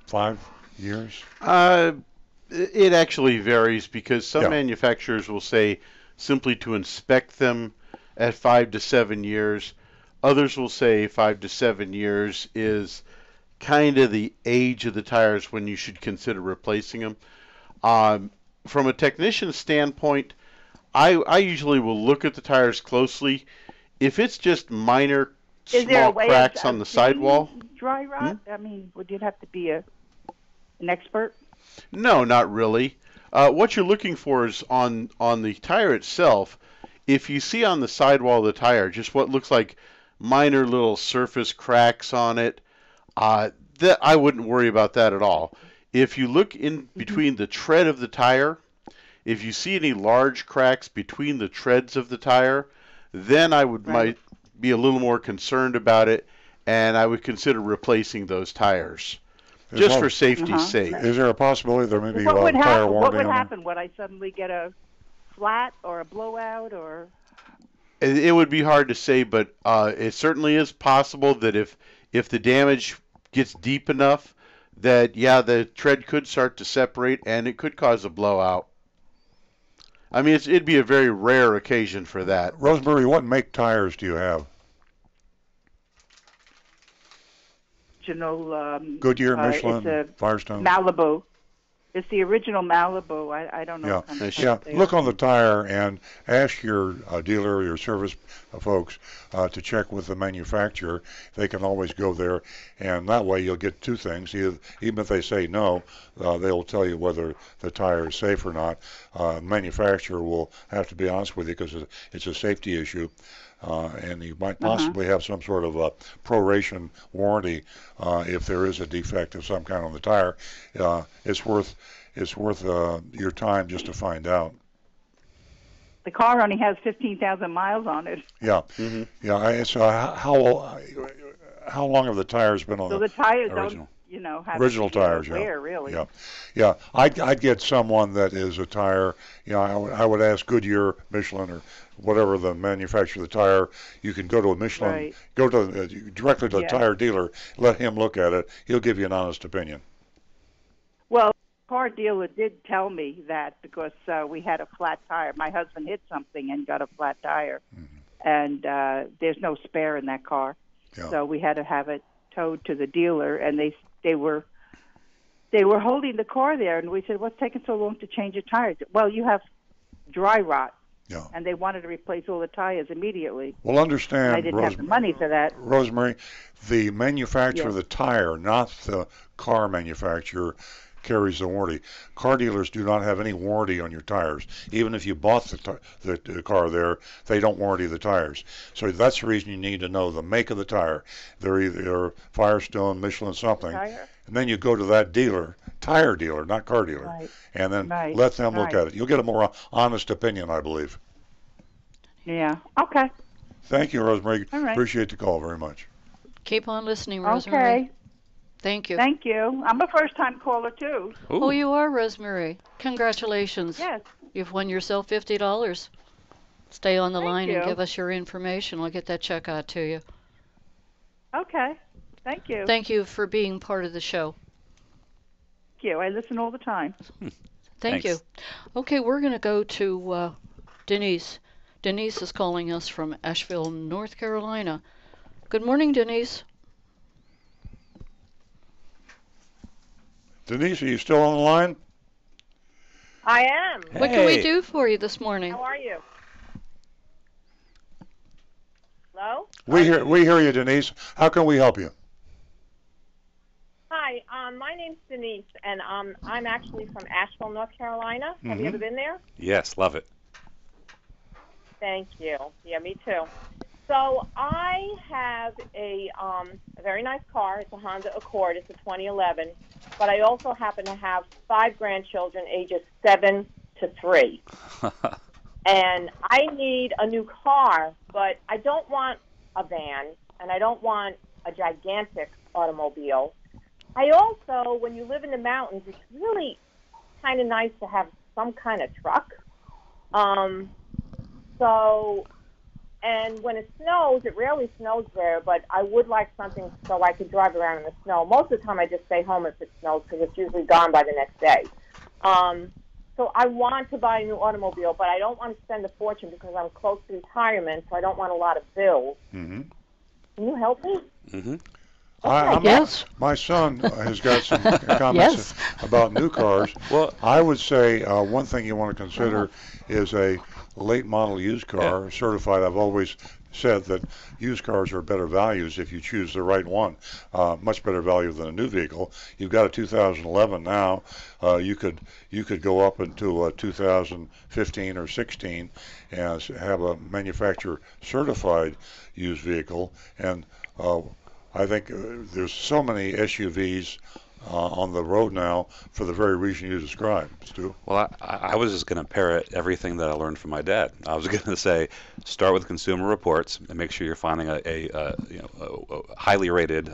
5 years. It actually varies because some Yeah. manufacturers will say simply to inspect them at 5 to 7 years. Others will say 5 to 7 years is kind of the age of the tires when you should consider replacing them. From a technician standpoint, I usually will look at the tires closely. If it's just minor Is there a small way cracks of on the seeing sidewall, dry rot? I mean, would you have to be an expert? no, not really. What you're looking for is on the tire itself. If you see on the sidewall of the tire just what looks like minor little surface cracks on it, that I wouldn't worry about that at all. If you look in between the tread of the tire, if you see any large cracks between the treads of the tire, then I would might be a little more concerned about it, and I would consider replacing those tires just for safety's sake. Is there a possibility there may be What would tire happen? warranty What would on them? happen? Would I suddenly get a flat or a blowout or? It would be hard to say, but it certainly is possible that if the damage gets deep enough, that the tread could start to separate and it could cause a blowout. I mean, it'd be a very rare occasion for that. Rosemary, what make tires do you have? Goodyear, Michelin, it's a Firestone? Malibu. It's the original Malibu. I don't know. Yeah. Look on the tire and ask your dealer or your service folks to check with the manufacturer. They can always go there, and that way you'll get two things. Even if they say no, they'll tell you whether the tire is safe or not. Manufacturer will have to be honest with you because it's a safety issue. And you might possibly have some sort of a proration warranty if there is a defect of some kind on the tire. It's worth your time just to find out. The car only has 15,000 miles on it. Yeah, yeah. So how long have the tires been on the tires original? Don't, have original tires, wear, really. Yeah. I'd get someone that is a tire. I would ask Goodyear, Michelin, or whatever the manufacturer of the tire. You can go to a Michelin, go to directly to the tire dealer, let him look at it. He'll give you an honest opinion. Well, the car dealer did tell me that because we had a flat tire. My husband hit something and got a flat tire, and there's no spare in that car, so we had to have it towed to the dealer, and they were holding the car there, and we said, "What's taking so long to change your tires?" Well, you have dry rot. Yeah. And they wanted to replace all the tires immediately. Well, understand, and I didn't have the money for that. Rosemary, the manufacturer of the tire, not the car manufacturer, carries the warranty. Car dealers do not have any warranty on your tires. Even if you bought the car there, they don't warranty the tires. So that's the reason you need to know the make of the tire. They're either Firestone, Michelin, something. Tire? And then you go to that dealer, tire dealer, not car dealer, and then let them look at it. You'll get a more honest opinion, I believe. Yeah. Okay. Thank you, Rosemary. All right. Appreciate the call very much. Keep on listening, Rosemary. Okay. Thank you. Thank you. I'm a first-time caller, too. Ooh. Oh, you are, Rosemary. Congratulations. Yes. You've won yourself $50. Stay on the line and you. give us your information. I'll get that check out to you. Okay. Thank you. Thank you for being part of the show. Thank you. I listen all the time. Thank you. Okay, we're going to go to Denise. Denise is calling us from Asheville, North Carolina. Good morning, Denise. Denise, are you still on the line? I am. Hey. What can we do for you this morning? How are you? Hello? We hear you, Denise. How can we help you? Hi, my name's Denise, and I'm actually from Asheville, North Carolina. Have you ever been there? Yes, love it. Thank you. Yeah, me too. So I have a very nice car. It's a Honda Accord. It's a 2011. But I also happen to have 5 grandchildren, ages 7 to 3. And I need a new car, but I don't want a van. and I don't want a gigantic automobile. I also, when you live in the mountains, it's really kind of nice to have some kind of truck. And when it snows, it rarely snows there, but I would like something so I could drive around in the snow. Most of the time I just stay home if it snows because it's usually gone by the next day. So I want to buy a new automobile, but I don't want to spend a fortune because I'm close to retirement, so I don't want a lot of bills. Mm-hmm. Can you help me? Mm-hmm. Yes. My son has got some comments Yes. about new cars. Well, I would say one thing you want to consider is a late model used car, certified. I've always said that used cars are better values if you choose the right one. Much better value than a new vehicle. You've got a 2011 now. You could go up into a 2015 or 16 and have a manufacturer certified used vehicle. And I think there's so many SUVs on the road now for the very reason you described, Stu. Well, I was just going to parrot everything that I learned from my dad. I was going to say, start with Consumer Reports and make sure you're finding a highly rated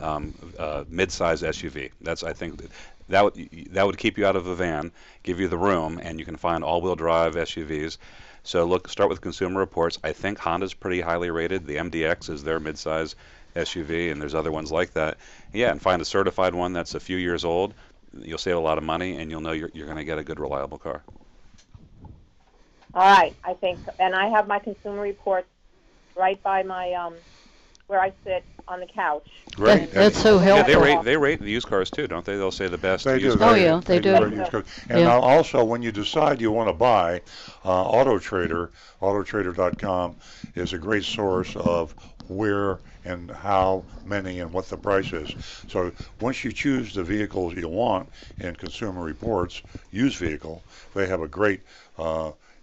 mid-size SUV. I think that would keep you out of a van, give you the room, and you can find all-wheel drive SUVs. So start with Consumer Reports. I think Honda's pretty highly rated. The MDX is their mid-size SUV, and there's other ones like that. Yeah, and find a certified one that's a few years old. You'll save a lot of money, and you'll know you're going to get a good, reliable car. All right, I think, and I have my Consumer Reports right by my where I sit on the couch. Great. That's so helpful. Yeah, they rate the used cars too, don't they? They'll say the best They do. used Oh, cars. yeah, they do. rate used cars. And Yeah. now also, when you decide you want to buy, autotrader.com is a great source of where and how many and what the price is. So once you choose the vehicles you want in Consumer Reports, used vehicle, they have a great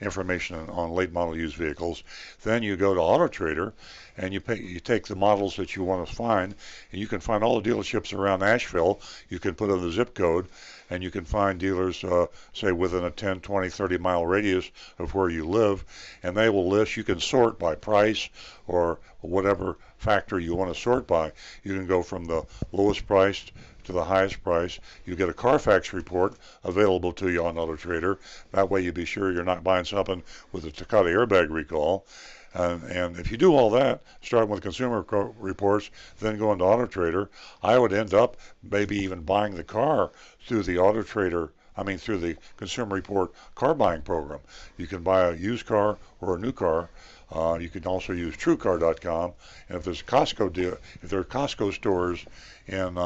information on late model used vehicles. Then you go to AutoTrader and you take the models that you want to find, and you can find all the dealerships around Asheville. You can put in the zip code, and you can find dealers, say, within a 10, 20, 30-mile radius of where you live, and they will list. You can sort by price or whatever factor you want to sort by. You can go from the lowest priced to the highest price. You get a Carfax report available to you on AutoTrader. That way you be sure you're not buying something with a Takata airbag recall. And if you do all that, starting with Consumer Reports, then go into AutoTrader, I would end up maybe even buying the car through the through the Consumer Report car buying program. You can buy a used car or a new car. You can also use TrueCar.com. And if there's if there are Costco stores in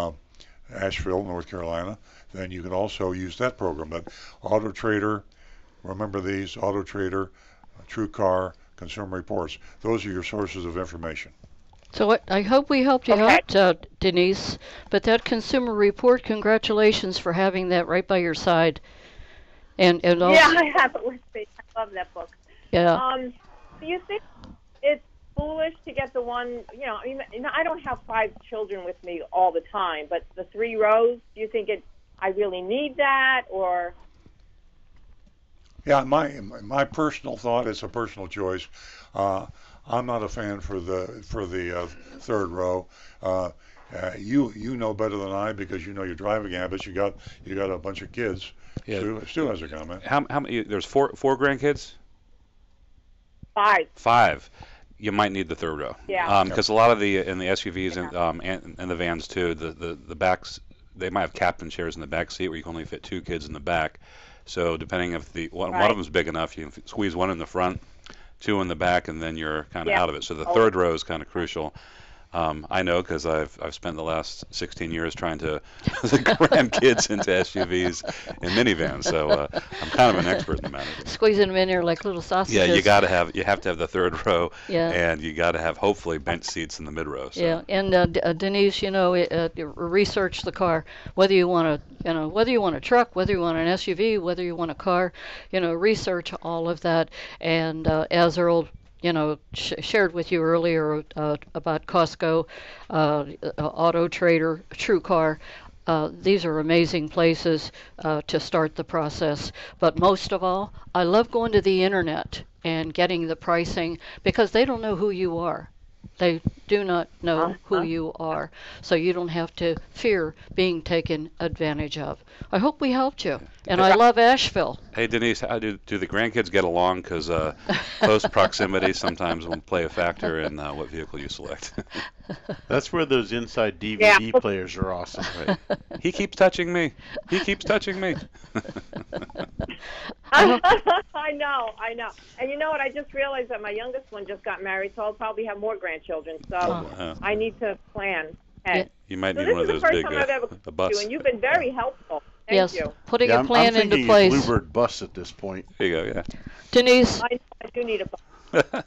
Asheville, North Carolina, then you can also use that program. But AutoTrader, remember these: AutoTrader, TrueCar, Consumer Reports. Those are your sources of information. So I hope we helped you out, Denise. But that Consumer Report, congratulations for having that right by your side. And also, Yeah, I have it with me. I love that book. yeah. Do you think it's foolish to get the one, I don't have 5 children with me all the time, but the 3 rows, do you think I really need that, or? Yeah, my personal thought, it's a personal choice. I'm not a fan for the third row. You know better than I because you know your driving habits. You got a bunch of kids. Yeah. Stu has a comment. How many? There's four grandkids. 5. 5. You might need the third row. Yeah. Because a lot of the SUVs and the vans too, the backs, they might have captain chairs in the back seat where you can only fit 2 kids in the back. So depending if one of them's big enough, you can squeeze 1 in the front, 2 in the back, and then you're kind of out of it. So the third row is kind of crucial. I know because I've spent the last 16 years trying to cram kids into SUVs and minivans, so I'm kind of an expert in the matter. Squeezing them in there like little sausages. Yeah, you have to have the third row, Yeah. and you got to have hopefully bench seats in the mid row. So. Yeah, and Denise, research the car. Whether you want a truck, whether you want an SUV, whether you want a car, research all of that. And as Earl shared with you earlier about Costco, AutoTrader, TrueCar. These are amazing places to start the process. But most of all, I love going to the internet and getting the pricing because they don't know who you are. They do not know who Uh-huh. you are, so you don't have to fear being taken advantage of. I hope we helped you. And I love Asheville. Hey, Denise, how do the grandkids get along? Because close proximity sometimes will play a factor in what vehicle you select. That's where those inside DVD Yeah. players are awesome. Right. He keeps touching me. He keeps touching me. I know. And you know what? I just realized that my youngest one just got married, so I'll probably have more grandchildren. So I need to plan ahead. You might So need this one is of the those first big time I've ever a bus. you, and you've been very helpful. Thank Yes, you. putting Yeah, a plan I'm into thinking place. Bluebird bus at this point. There you go, yeah. Denise, I do need a.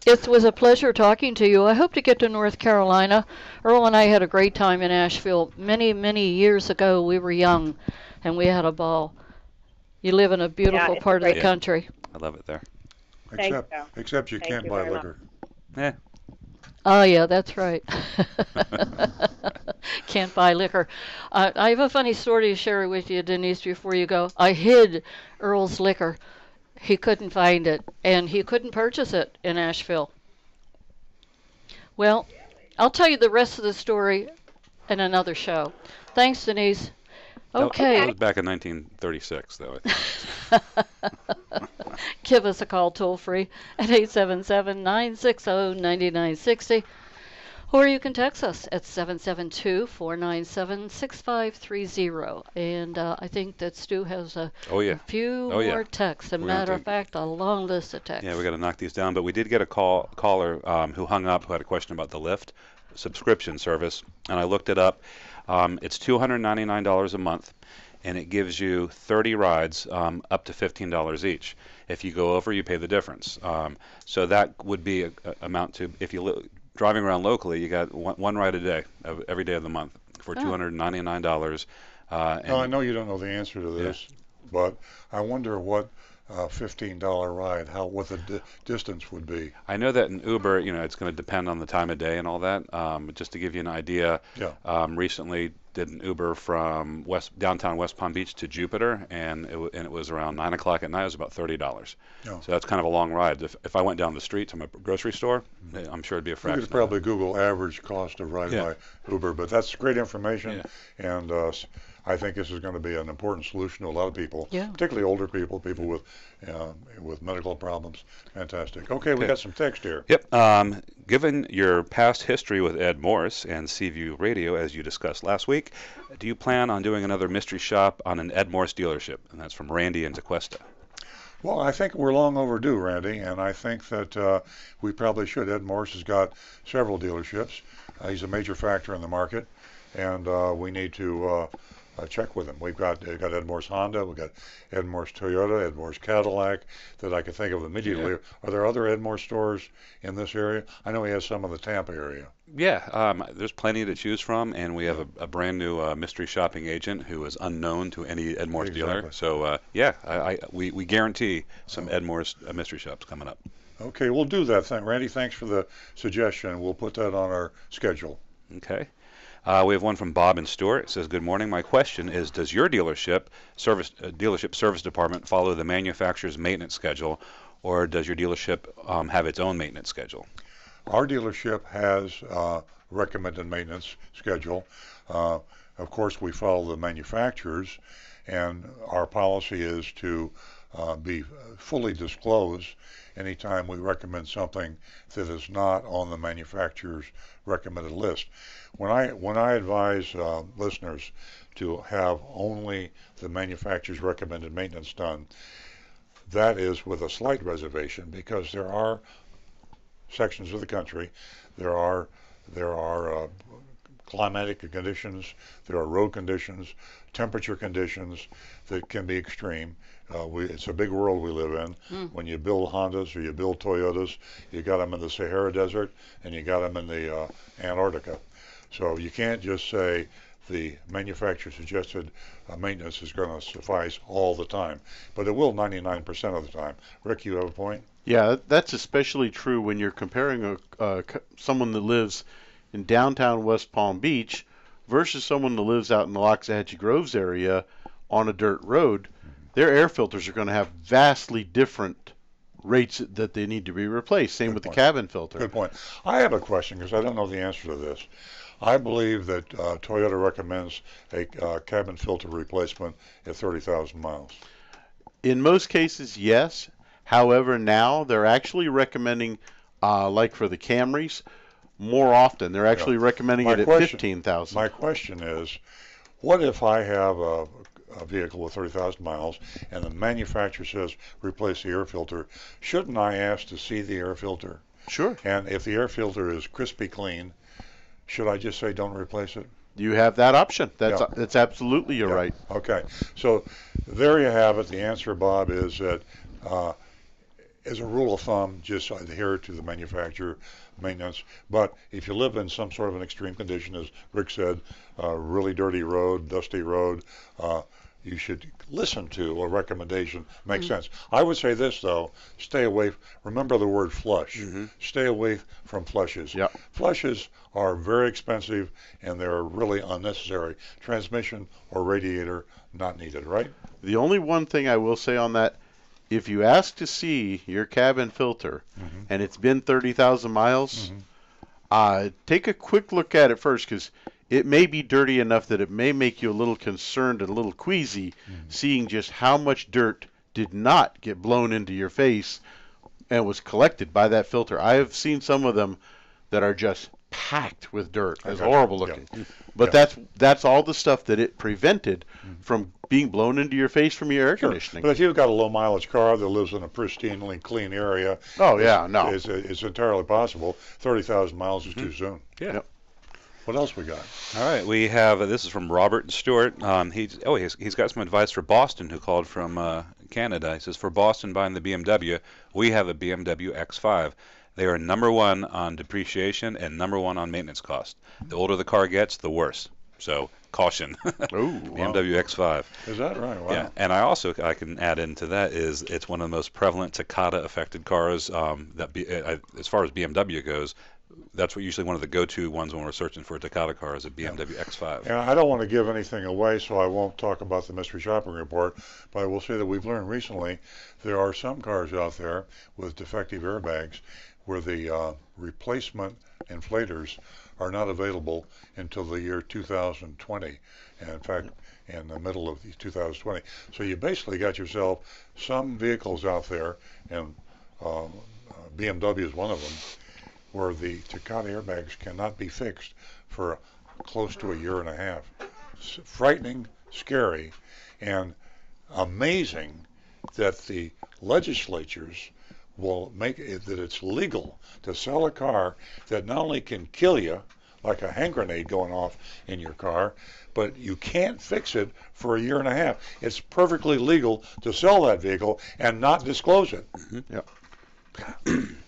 it was a pleasure talking to you. I hope to get to North Carolina. Earl and I had a great time in Asheville many, many years ago. We were young, and we had a ball. You live in a beautiful it's a part of the great- country. I love it there. Thank you. Except you Thank can't you buy very liquor. Yeah. Oh, yeah, that's right. Can't buy liquor. I have a funny story to share with you, Denise, before you go. I hid Earl's liquor. He couldn't find it, and he couldn't purchase it in Asheville. Well, I'll tell you the rest of the story in another show. Thanks, Denise. That Okay. was back in 1936, though. I think. Give us a call toll free at 877-960-9960. Or you can text us at 772-497-6530. And I think that Stu has a Oh, yeah. few Oh, yeah. more texts. As a We're gonna matter of take- fact, a long list of texts. Yeah, we got to knock these down. But we did get a caller who hung up who had a question about the Lyft subscription service, and I looked it up. It's $299 a month, and it gives you 30 rides up to $15 each. If you go over, you pay the difference. So that would be amount to, if you driving around locally, you got one ride a day every day of the month for $299. Now, I know you don't know the answer to this, but I wonder what $15 ride, what the distance would be. I know that in Uber, it's going to depend on the time of day and all that. Just to give you an idea, recently did an Uber from downtown West Palm Beach to Jupiter, and it was around 9 o'clock at night. It was about $30. Oh. So that's kind of a long ride. If I went down the street to my grocery store, I'm sure it'd be a You fraction. could probably Google average cost of ride by Uber, but that's great information, and I think this is going to be an important solution to a lot of people, particularly older people, people with medical problems. Fantastic. Okay, we got some text here. Yep. Given your past history with Ed Morse and Seaview Radio, as you discussed last week, do you plan on doing another mystery shop on an Ed Morse dealership? And that's from Randy in Tequesta. Well, I think we're long overdue, Randy, and I think that we probably should. Ed Morse has got several dealerships. He's a major factor in the market, and we need to check with him. We've got Ed Morse Honda, we've got Ed Morse Toyota, Ed Morse Cadillac that I can think of immediately. Are there other Ed Morse stores in this area? I know he has some in the Tampa area. Yeah, there's plenty to choose from, and we have a brand new mystery shopping agent who is unknown to any Ed Morse dealer. So we guarantee some Ed Morse mystery shops coming up. Okay, we'll do that thing. Randy, thanks for the suggestion. We'll put that on our schedule. Okay. We have one from Bob and Stewart. It says, "Good morning. My question is, does your dealership service department follow the manufacturer's maintenance schedule, or does your dealership have its own maintenance schedule?" Our dealership has recommended maintenance schedule. Of course, we follow the manufacturers, and our policy is to be fully disclosed anytime we recommend something that is not on the manufacturer's recommended list. When I advise listeners to have only the manufacturer's recommended maintenance done, that is with a slight reservation, because there are sections of the country, there are climatic conditions, there are road conditions, temperature conditions that can be extreme. It's a big world we live in. When you build Hondas or you build Toyotas, you got them in the Sahara Desert and you got them in the Antarctica. So you can't just say the manufacturer suggested maintenance is going to suffice all the time, but it will 99% of the time. Rick, you have a point? Yeah, that's especially true when you're comparing someone that lives in downtown West Palm Beach versus someone that lives out in the Loxahatchee Groves area on a dirt road. Their air filters are going to have vastly different rates that they need to be replaced. Same Good with point. the cabin filter. Good point. I have a question because I don't know the answer to this. I believe that Toyota recommends a cabin filter replacement at 30,000 miles. In most cases, yes. However, now they're actually recommending, like for the Camrys, more often. They're actually recommending it at 15,000. My question is, what if I have a vehicle with 30,000 miles and the manufacturer says replace the air filter? Shouldn't I ask to see the air filter? Sure. And if the air filter is crispy clean, should I just say don't replace it? You have that option. That's absolutely you're right. Okay. So there you have it. The answer, Bob, is that as a rule of thumb, just adhere to the manufacturer maintenance. But if you live in some sort of an extreme condition, as Rick said, really dirty road, dusty road, you should listen to a recommendation. Makes sense. I would say this, though. Stay away. Remember the word flush. Stay away from flushes. Yep. Flushes are very expensive, and they're really unnecessary. Transmission or radiator, not needed, right? The only one thing I will say on that, if you ask to see your cabin filter and it's been 30,000 miles, take a quick look at it first, because it may be dirty enough that it may make you a little concerned and a little queasy seeing just how much dirt did not get blown into your face and was collected by that filter. I have seen some of them that are just packed with dirt. It's horrible looking. But that's all the stuff that it prevented from being blown into your face from your air conditioning. But if you've got a low mileage car that lives in a pristinely clean area, it's entirely possible. 30,000 miles is too soon. Yeah. What else we got? All right, we have this is from Robert and Stewart. He's got some advice for Boston, who called from Canada. He says, for Boston buying the BMW, we have a BMW X5. They are #1 on depreciation and #1 on maintenance cost. The older the car gets, the worse. So caution. BMW X5. Is that right? Wow. Yeah, and I can add into that is it's one of the most prevalent Takata affected cars. As far as BMW goes, that's usually one of the go-to ones when we're searching for a Takata car is a BMW X5. And I don't want to give anything away, so I won't talk about the mystery shopping report, but I will say that we've learned recently there are some cars out there with defective airbags where the replacement inflators are not available until the year 2020, and in fact in the middle of 2020. So you basically got yourself some vehicles out there, and BMW is one of them, where the Takata airbags cannot be fixed for close to a year and a half. It's frightening, scary, and amazing that the legislatures will make it that it's legal to sell a car that not only can kill you, like a hand grenade going off in your car, but you can't fix it for a year and a half. It's perfectly legal to sell that vehicle and not disclose it.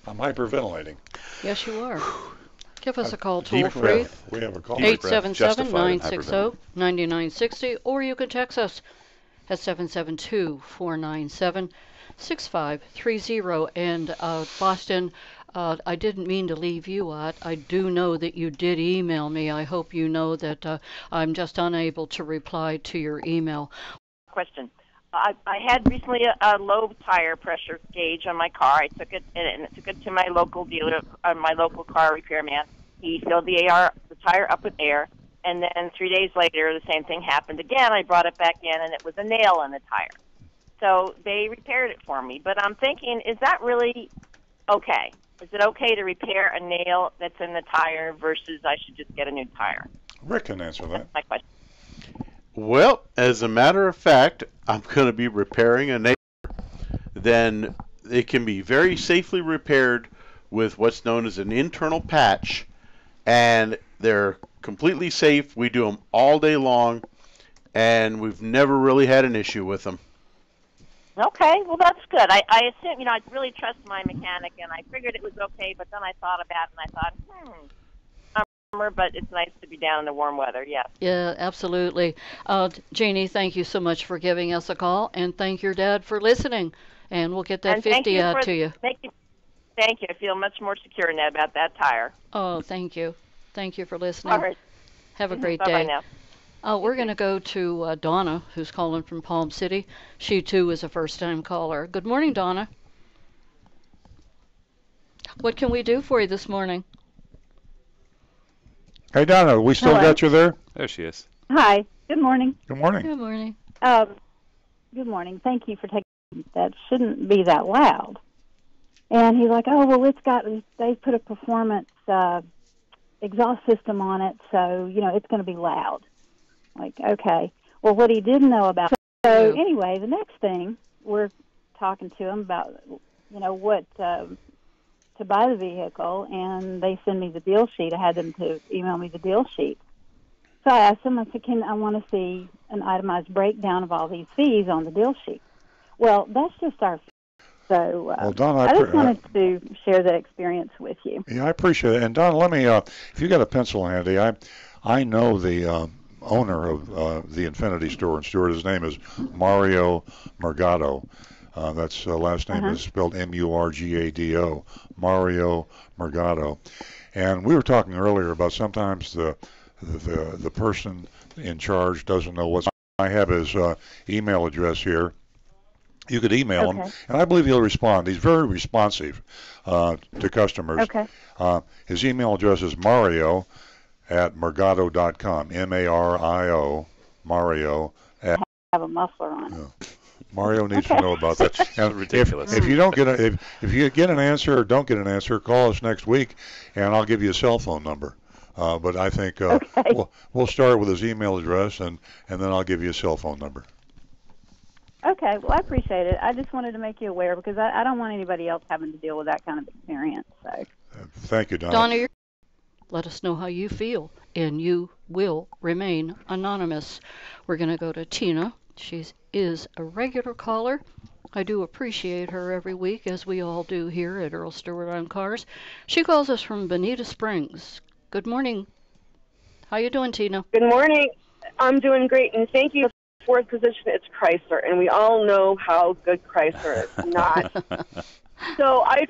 I'm hyperventilating. Yes, you are. Give us a call toll free. We have a call. 877-960-9960, or you can text us at 772-497-6530. And Boston, I didn't mean to leave you out. I do know that you did email me. I hope you know that I'm just unable to reply to your email. Question. I had recently a low tire pressure gauge on my car. I took it to my local dealer, my local car repairman. He filled the tire up with air, and then 3 days later, the same thing happened again. I brought it back in, and it was a nail in the tire. So they repaired it for me. But I'm thinking, is that really okay? Is it okay to repair a nail that's in the tire versus I should just get a new tire? Rick can answer that. That's my question. Well, as a matter of fact, I'm going to be repairing a nail. Then it can be very safely repaired with what's known as an internal patch, and they're completely safe. We do them all day long, and we've never really had an issue with them. Okay, well, that's good. I assume, I really trust my mechanic, and I figured it was okay, but then I thought about it, and I thought, but it's nice to be down in the warm weather, yes. Yeah, absolutely. Jeannie, thank you so much for giving us a call, and thank your dad for listening, and we'll get that and 50 out to you. Thank you. I feel much more secure now about that tire. Oh, thank you. Thank you for listening. All right. Have a great Bye-bye day. now. We're going to go to Donna, who's calling from Palm City. She, too, is a first-time caller. Good morning, Donna. What can we do for you this morning? Hey, Donna, we still Hello. got you there? There she is. Hi. Good morning. Good morning. Good morning. Good morning. Thank you for taking. That shouldn't be that loud. And he's like, oh, well, they put a performance exhaust system on it, so, it's going to be loud. Like, okay. Well, what he didn't know about. So anyway, the next thing, we're talking to him about, what to buy the vehicle, and they send me the deal sheet. I had them to email me the deal sheet. So I asked them, I said, I want to see an itemized breakdown of all these fees on the deal sheet. Well, that's just our fee. So Well, Don, I just wanted to share that experience with you. Yeah, I appreciate it. And Don, let me, if you got a pencil handy, I know the owner of the Infinity Store in Stewart. His name is Mario Mergado. That's last name is spelled M-U-R-G-A-D-O. Mario Mergado. And we were talking earlier about sometimes the person in charge doesn't know what's. I have his email address here. You could email him, and I believe he'll respond. He's very responsive to customers. Okay. His email address is mario@mergado.com. M-A-R-I-O, Mario. I have a muffler on. Yeah. Mario needs to know about that. And ridiculous. If you don't get if you get an answer or don't get an answer, call us next week, and I'll give you a cell phone number. But I think we'll start with his email address, and then I'll give you a cell phone number. Okay, well, I appreciate it. I just wanted to make you aware because I don't want anybody else having to deal with that kind of experience. So. Thank you, Donna. Donna, let us know how you feel, and you will remain anonymous. We're going to go to Tina. She is a regular caller. I do appreciate her every week, as we all do here at Earl Stewart on Cars. She calls us from Bonita Springs. Good morning. How you doing, Tina? Good morning. I'm doing great, and thank you. Fourth position, it's Chrysler, and we all know how good Chrysler is. Not. So I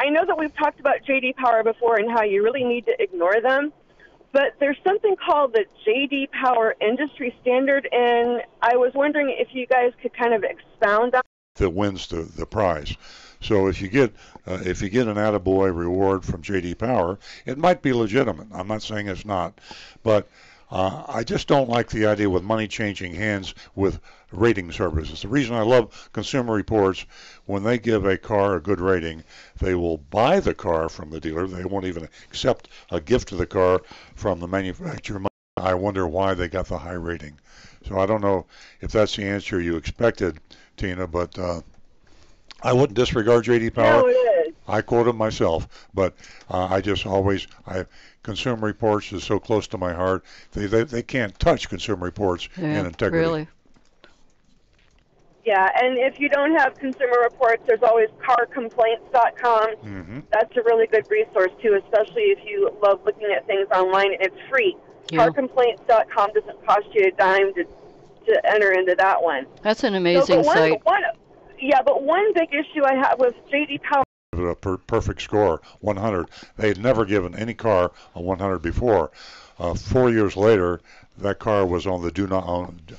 know that we've talked about J.D. Power before and how you really need to ignore them, but there's something called the J.D. Power Industry Standard, and I was wondering if you guys could kind of expound on that wins the prize. So if you get an attaboy reward from J.D. Power, it might be legitimate. I'm not saying it's not, but I just don't like the idea with money changing hands with rating services. The reason I love Consumer Reports, when they give a car a good rating, they will buy the car from the dealer. They won't even accept a gift of the car from the manufacturer. I wonder why they got the high rating. So I don't know if that's the answer you expected, Tina, but I wouldn't disregard J.D. Power. No, it is. I quote him myself, but I just always, Consumer Reports is so close to my heart. They can't touch Consumer Reports in integrity. Really. Yeah, and if you don't have Consumer Reports, there's always carcomplaints.com. Mm-hmm. That's a really good resource, too, especially if you love looking at things online, and it's free. Yeah. Carcomplaints.com doesn't cost you a dime to enter into that one. That's an amazing site. But one big issue I have with J.D. Power. A perfect score, 100. They had never given any car a 100 before. 4 years later, that car was on the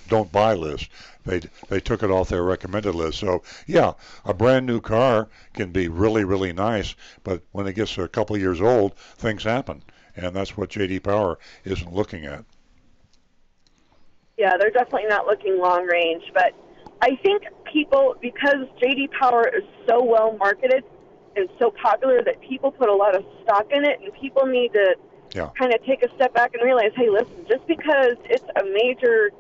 don't buy list. They took it off their recommended list. So yeah, a brand new car can be really, really nice, but when it gets a couple of years old, things happen, and that's what J.D. Power isn't looking at. Yeah, they're definitely not looking long range, but I think people, because J.D. Power is so well marketed and so popular, that people put a lot of stock in it, and people need to kind of take a step back and realize, hey, listen, just because it's a major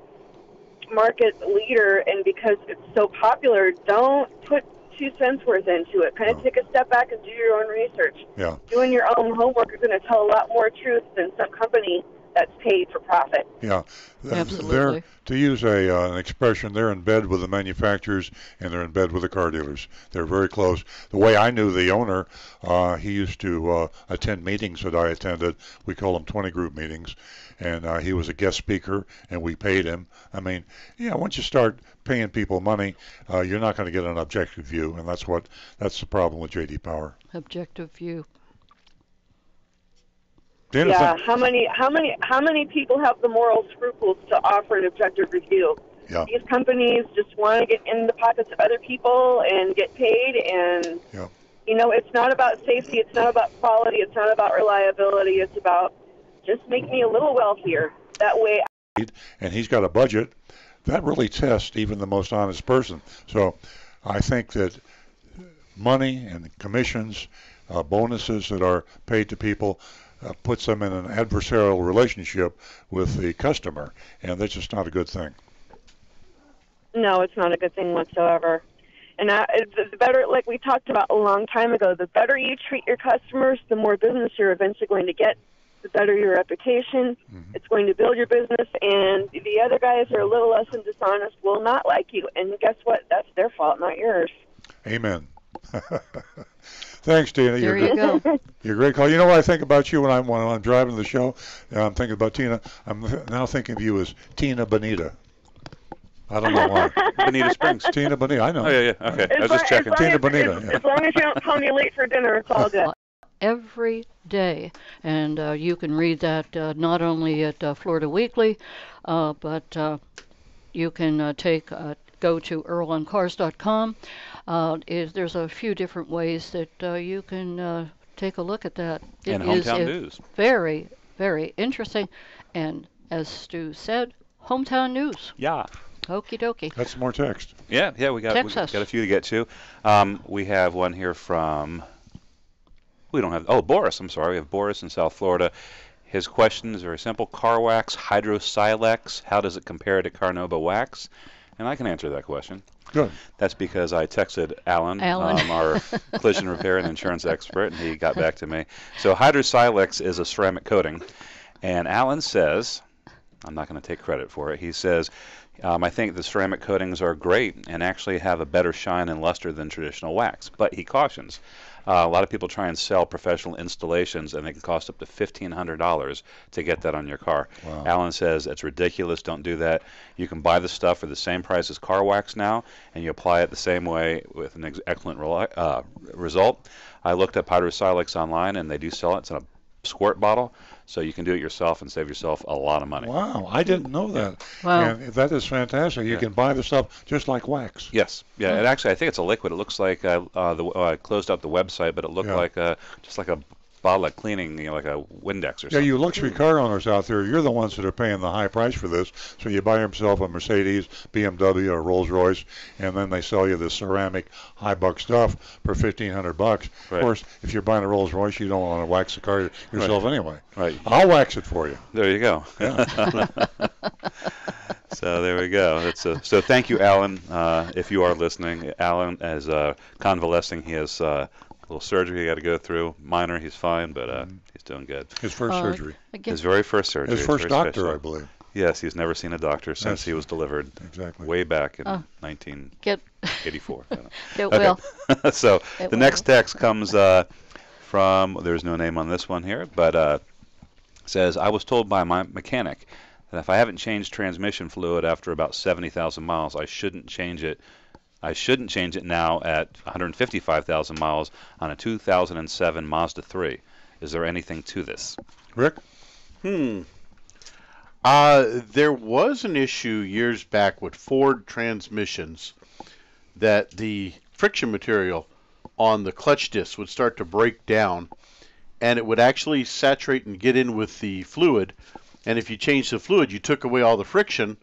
market leader and because it's so popular, don't put 2 cents worth into it. Kind of take a step back and do your own research. Yeah. Doing your own homework is going to tell a lot more truth than some company that's paid for profit. Yeah, Absolutely. To use an expression, they're in bed with the manufacturers and they're in bed with the car dealers. They're very close. The way I knew the owner, he used to attend meetings that I attended. We call them 20 group meetings, and he was a guest speaker, and we paid him. I mean, once you start paying people money, you're not going to get an objective view, and that's the problem with J.D. Power. Objective view. Yeah, how many people have the moral scruples to offer an objective review? Yeah. These companies just want to get in the pockets of other people and get paid, and You know, it's not about safety, it's not about quality, it's not about reliability, it's about just make me a little wealthier. That way. And he's got a budget that really tests even the most honest person. So I think that money and commissions, bonuses that are paid to people, puts them in an adversarial relationship with the customer, and that's just not a good thing. No, it's not a good thing whatsoever. And the better, like we talked about a long time ago, the better you treat your customers, the more business you're eventually going to get, the better your reputation. It's going to build your business, and the other guys are a little less and dishonest will not like you. And guess what? That's their fault, not yours. Amen. Thanks, Tina. There you go. You're a great call. You know what I think about you when I'm driving the show? I'm thinking about Tina. I'm now thinking of you as Tina Bonita. I don't know why. Bonita Springs. Tina Bonita. I know. Oh, yeah. Okay. I was just checking. Tina Bonita. As long as you don't call me late for dinner, it's all good. Every day, and you can read that not only at Florida Weekly, but you can go to earloncars.com. There's a few different ways that you can take a look at that. And Hometown News. Very, very interesting, and as Stu said, Hometown News. Yeah. Okie dokie. That's more text. Yeah, we got a few to get to. We have one here from. We don't have. Boris. I'm sorry. We have Boris in South Florida. His question is very simple. Car wax, Hydro-Silex. How does it compare to Carnauba wax? And I can answer that question. Good. That's because I texted Alan. Our collision repair and insurance expert, and he got back to me. So Hydro-Silex is a ceramic coating, and Alan says, I'm not going to take credit for it. He says, I think the ceramic coatings are great and actually have a better shine and luster than traditional wax. But he cautions. A lot of people try and sell professional installations, and they can cost up to $1,500 to get that on your car. Wow. Alan says it's ridiculous. Don't do that. You can buy the stuff for the same price as car wax now, and you apply it the same way with an excellent result. I looked up Hydro-Silex online, and they do sell it. It's in a squirt bottle, so you can do it yourself and save yourself a lot of money. Wow, I didn't know that. Wow. And that is fantastic. You can buy the stuff just like wax. Yes. Yeah. It actually, I think it's a liquid. It looks like I closed out the website, but it looked like just like a bottle of cleaning, like a Windex or something. Yeah, you luxury car owners out there, you're the ones that are paying the high price for this. So you buy yourself a Mercedes, BMW, or Rolls Royce, and then they sell you this ceramic high buck stuff for $1,500. Right. Of course, if you're buying a Rolls Royce, you don't want to wax the car yourself anyway. Right. I'll wax it for you. There you go. Yeah. So there we go. So thank you, Alan. If you are listening, Alan is convalescing. He has a little surgery he got to go through. Minor, he's fine, but he's doing good. His first surgery. His very first surgery. His first doctor, I believe. Yes, he's never seen a doctor since he was delivered. Exactly. Way back in 1984. Get well. So the next text comes from, there's no name on this one here, but says, I was told by my mechanic that if I haven't changed transmission fluid after about 70,000 miles, I shouldn't change it. I shouldn't change it now at 155,000 miles on a 2007 Mazda 3. Is there anything to this? Rick? There was an issue years back with Ford transmissions that the friction material on the clutch disc would start to break down, and it would actually saturate and get in with the fluid. And if you changed the fluid, you took away all the friction,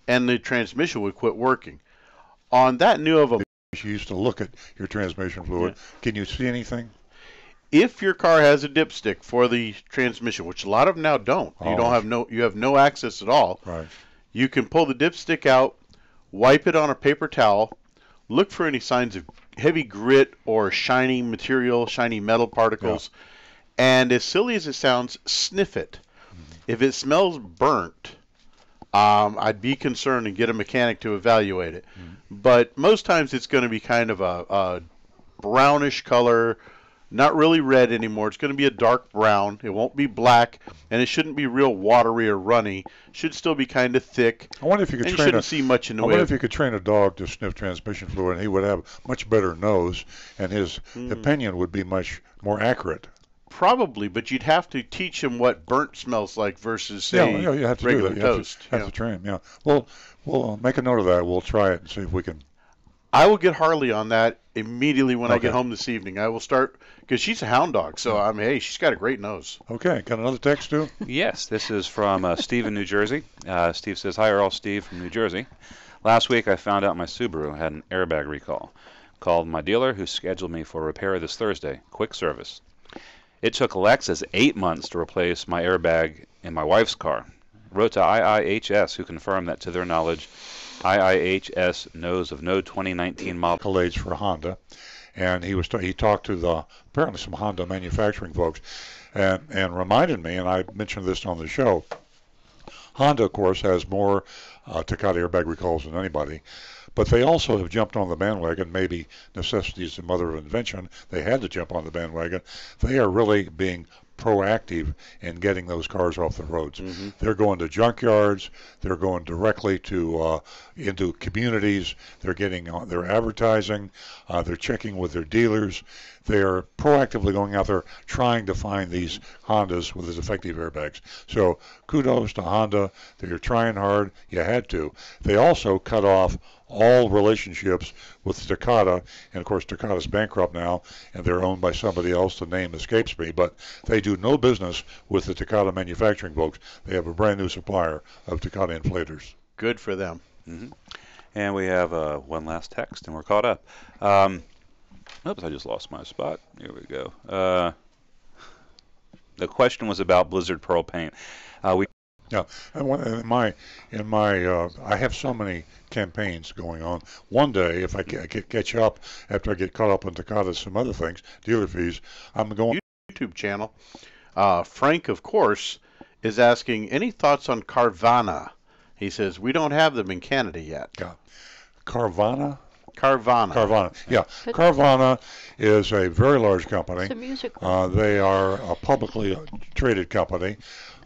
and the transmission would quit working. On that new of a... You used to look at your transmission fluid. Yeah. Can you see anything? If your car has a dipstick for the transmission, which a lot of them now don't, you have no access at all. Right. You can pull the dipstick out, wipe it on a paper towel, look for any signs of heavy grit or shiny material, shiny metal particles, and as silly as it sounds, sniff it. If it smells burnt, I'd be concerned and get a mechanic to evaluate it. But most times it's going to be kind of a brownish color, not really red anymore. It's going to be a dark brown. It won't be black, and it shouldn't be real watery or runny. It should still be kind of thick. I wonder if you could see much in the way. I wonder if you could train a dog to sniff transmission fluid, and he would have a much better nose, and his opinion would be much more accurate. Probably, but you'd have to teach him what burnt smells like versus, say, you have to regular do that. toast. You have to train him, We'll make a note of that. We'll try it and see if we can I will get Harley on that immediately when I get home this evening. I will start, because she's a hound dog, so hey, she's got a great nose. Okay, got another text too? Yes, this is from Steve in New Jersey. Steve says, "Hi, Earl, Steve from New Jersey. Last week I found out my Subaru had an airbag recall. Called my dealer, who scheduled me for repair this Thursday. Quick service. It took Lexus 8 months to replace my airbag in my wife's car. Wrote to IIHS, who confirmed that, to their knowledge, IIHS knows of no 2019 model accolades for Honda, and he talked to apparently some Honda manufacturing folks, and reminded me, and I mentioned this on the show. Honda, of course, has more Takata airbag recalls than anybody, but they also have jumped on the bandwagon. Maybe necessity is the mother of invention. They had to jump on the bandwagon. They are really being proactive in getting those cars off the roads. Mm-hmm. They're going to junkyards. They're going directly to into communities. They're advertising. They're checking with their dealers. They're proactively going out there trying to find these Hondas with the defective airbags. So kudos to Honda. They're trying hard. You had to. They also cut off all relationships with Takata, and of course Takata's bankrupt now, and they're owned by somebody else. The name escapes me, but they do no business with the Takata manufacturing folks. They have a brand new supplier of Takata inflators. Good for them. Mm-hmm. And we have one last text, and we're caught up. Oops, I just lost my spot. Here we go. The question was about Blizzard Pearl paint. Yeah, in my I have so many campaigns going on. One day, if I catch up after I get caught up on Takata, some other things, dealer fees, I'm going YouTube channel. Frank, of course, is asking any thoughts on Carvana. He says we don't have them in Canada yet. Yeah, Carvana. Carvana. Yeah. Carvana is a very large company. It's a music they are a publicly traded company.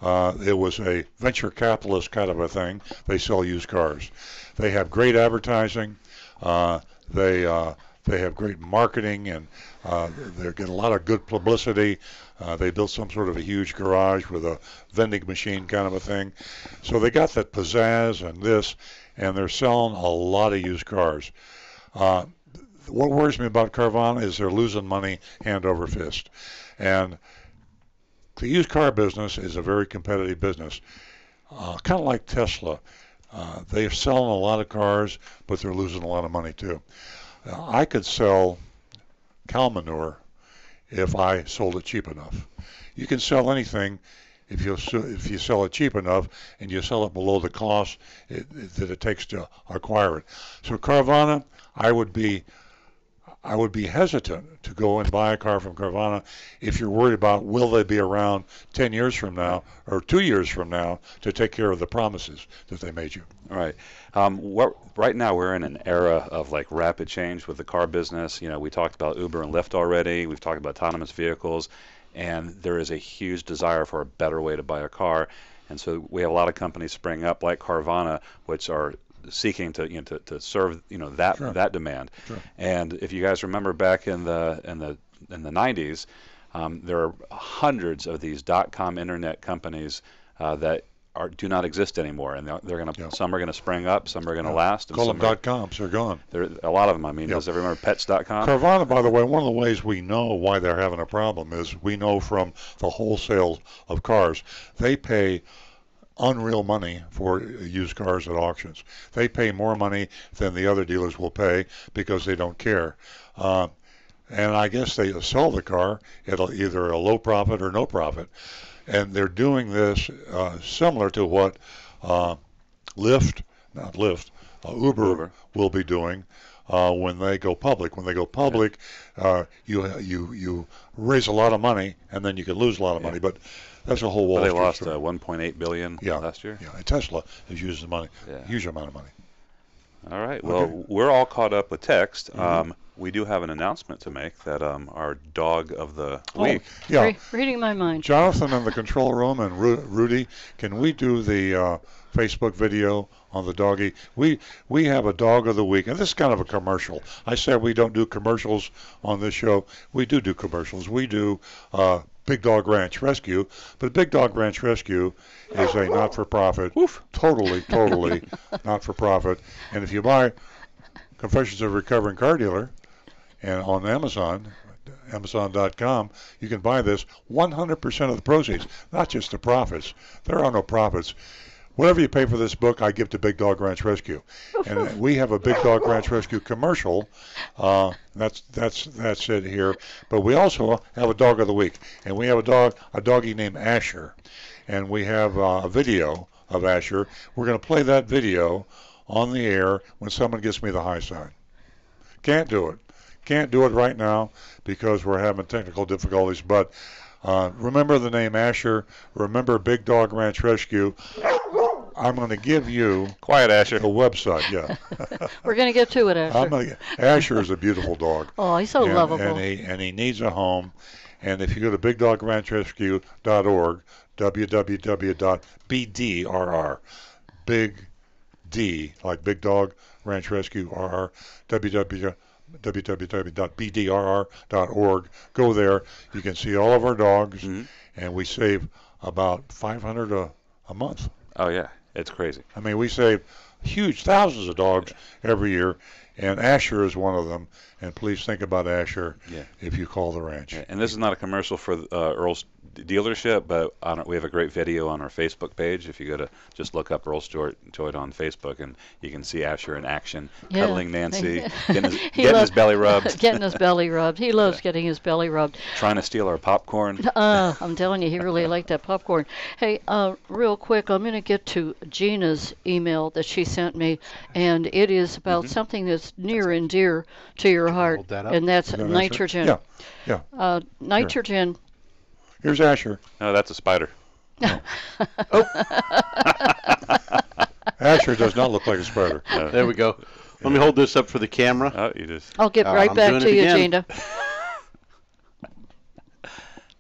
It was a venture capitalist kind of a thing. They sell used cars. They have great advertising. They have great marketing, and they get a lot of good publicity. They built some sort of a huge garage with a vending machine kind of a thing. So they got that pizzazz and this, and they're selling a lot of used cars. What worries me about Carvana is they're losing money hand over fist. And the used car business is a very competitive business, kind of like Tesla. They're selling a lot of cars, but they're losing a lot of money too. I could sell cow manure if I sold it cheap enough. You can sell anything if you sell it cheap enough and you sell it below the cost that it takes to acquire it. So Carvana, I would be hesitant to go and buy a car from Carvana if you're worried about will they be around 10 years from now or 2 years from now to take care of the promises that they made you. All right. Right now we're in an era of like rapid change with the car business. You know, we talked about Uber and Lyft already. We've talked about autonomous vehicles, and there is a huge desire for a better way to buy a car. And so we have a lot of companies spring up like Carvana, which are seeking to serve that Sure. that demand. Sure. And if you guys remember back in the 90s, there are hundreds of these .com internet companies that do not exist anymore, and they're going to some are going to spring up, some are going to last. And Call them .coms, they're gone. A lot of them. I mean, does everyone remember Pets.com? Carvana, by the way, one of the ways we know why they're having a problem is we know from the wholesale of cars, they pay unreal money for used cars at auctions. They pay more money than the other dealers will pay because they don't care. And I guess they sell the car at either a low profit or no profit. And they're doing this similar to what Uber will be doing when they go public. When they go public, you raise a lot of money and then you can lose a lot of money. But that's a whole Wall Street They lost story. 1.8 billion last year. Yeah, and Tesla has used the money, huge amount of money. All right. Well, we're all caught up with text. We do have an announcement to make that our dog of the week. Yeah. Reading my mind. Jonathan in the control room and Rudy, can we do the Facebook video on the doggy? We have a dog of the week, and this is kind of a commercial. I said we don't do commercials on this show. We do commercials. We do Big Dog Ranch Rescue, but Big Dog Ranch Rescue is a not-for-profit, totally not-for-profit. And if you buy Confessions of a Recovering Car Dealer, and on Amazon, Amazon.com, you can buy this 100% of the proceeds, not just the profits. There are no profits. Whatever you pay for this book, I give to Big Dog Ranch Rescue, and we have a Big Dog Ranch Rescue commercial. That's it here. But we also have a Dog of the Week, and we have a doggy named Asher, and we have a video of Asher. We're going to play that video on the air when someone gets me the high sign. Can't do it right now because we're having technical difficulties. But remember the name Asher. Remember Big Dog Ranch Rescue. I'm going to give you Quiet, Asher. the website. Yeah. We're going to get to it, Asher. Asher is a beautiful dog. Oh, he's so lovable. And he needs a home. And if you go to bigdogranchrescue.org, www.bdrr, big D, like Big Dog Ranch Rescue, RR, www.bdrr.org. Go there. You can see all of our dogs, and we save about $500 a month. Oh, yeah. It's crazy. I mean, we save huge thousands of dogs every year, and Asher is one of them. And please think about Asher if you call the ranch. Yeah. And this is not a commercial for Earl's dealership, but we have a great video on our Facebook page. If you go to just look up Earl Stewart Toyota on Facebook, and you can see Asher in action, cuddling Nancy, getting his belly rubbed. Getting his belly rubbed. He loves getting his belly rubbed. Trying to steal our popcorn. I'm telling you, he really liked that popcorn. Hey, real quick, I'm going to get to Gina's email that she sent me, and it is about something that's near and dear to your heart, and that's nitrogen. Yeah. Nitrogen. Here's Asher. No, that's a spider. Oh. Asher does not look like a spider. There we go. Let me hold this up for the camera. Oh, you just. I'll get right back to you, Gina.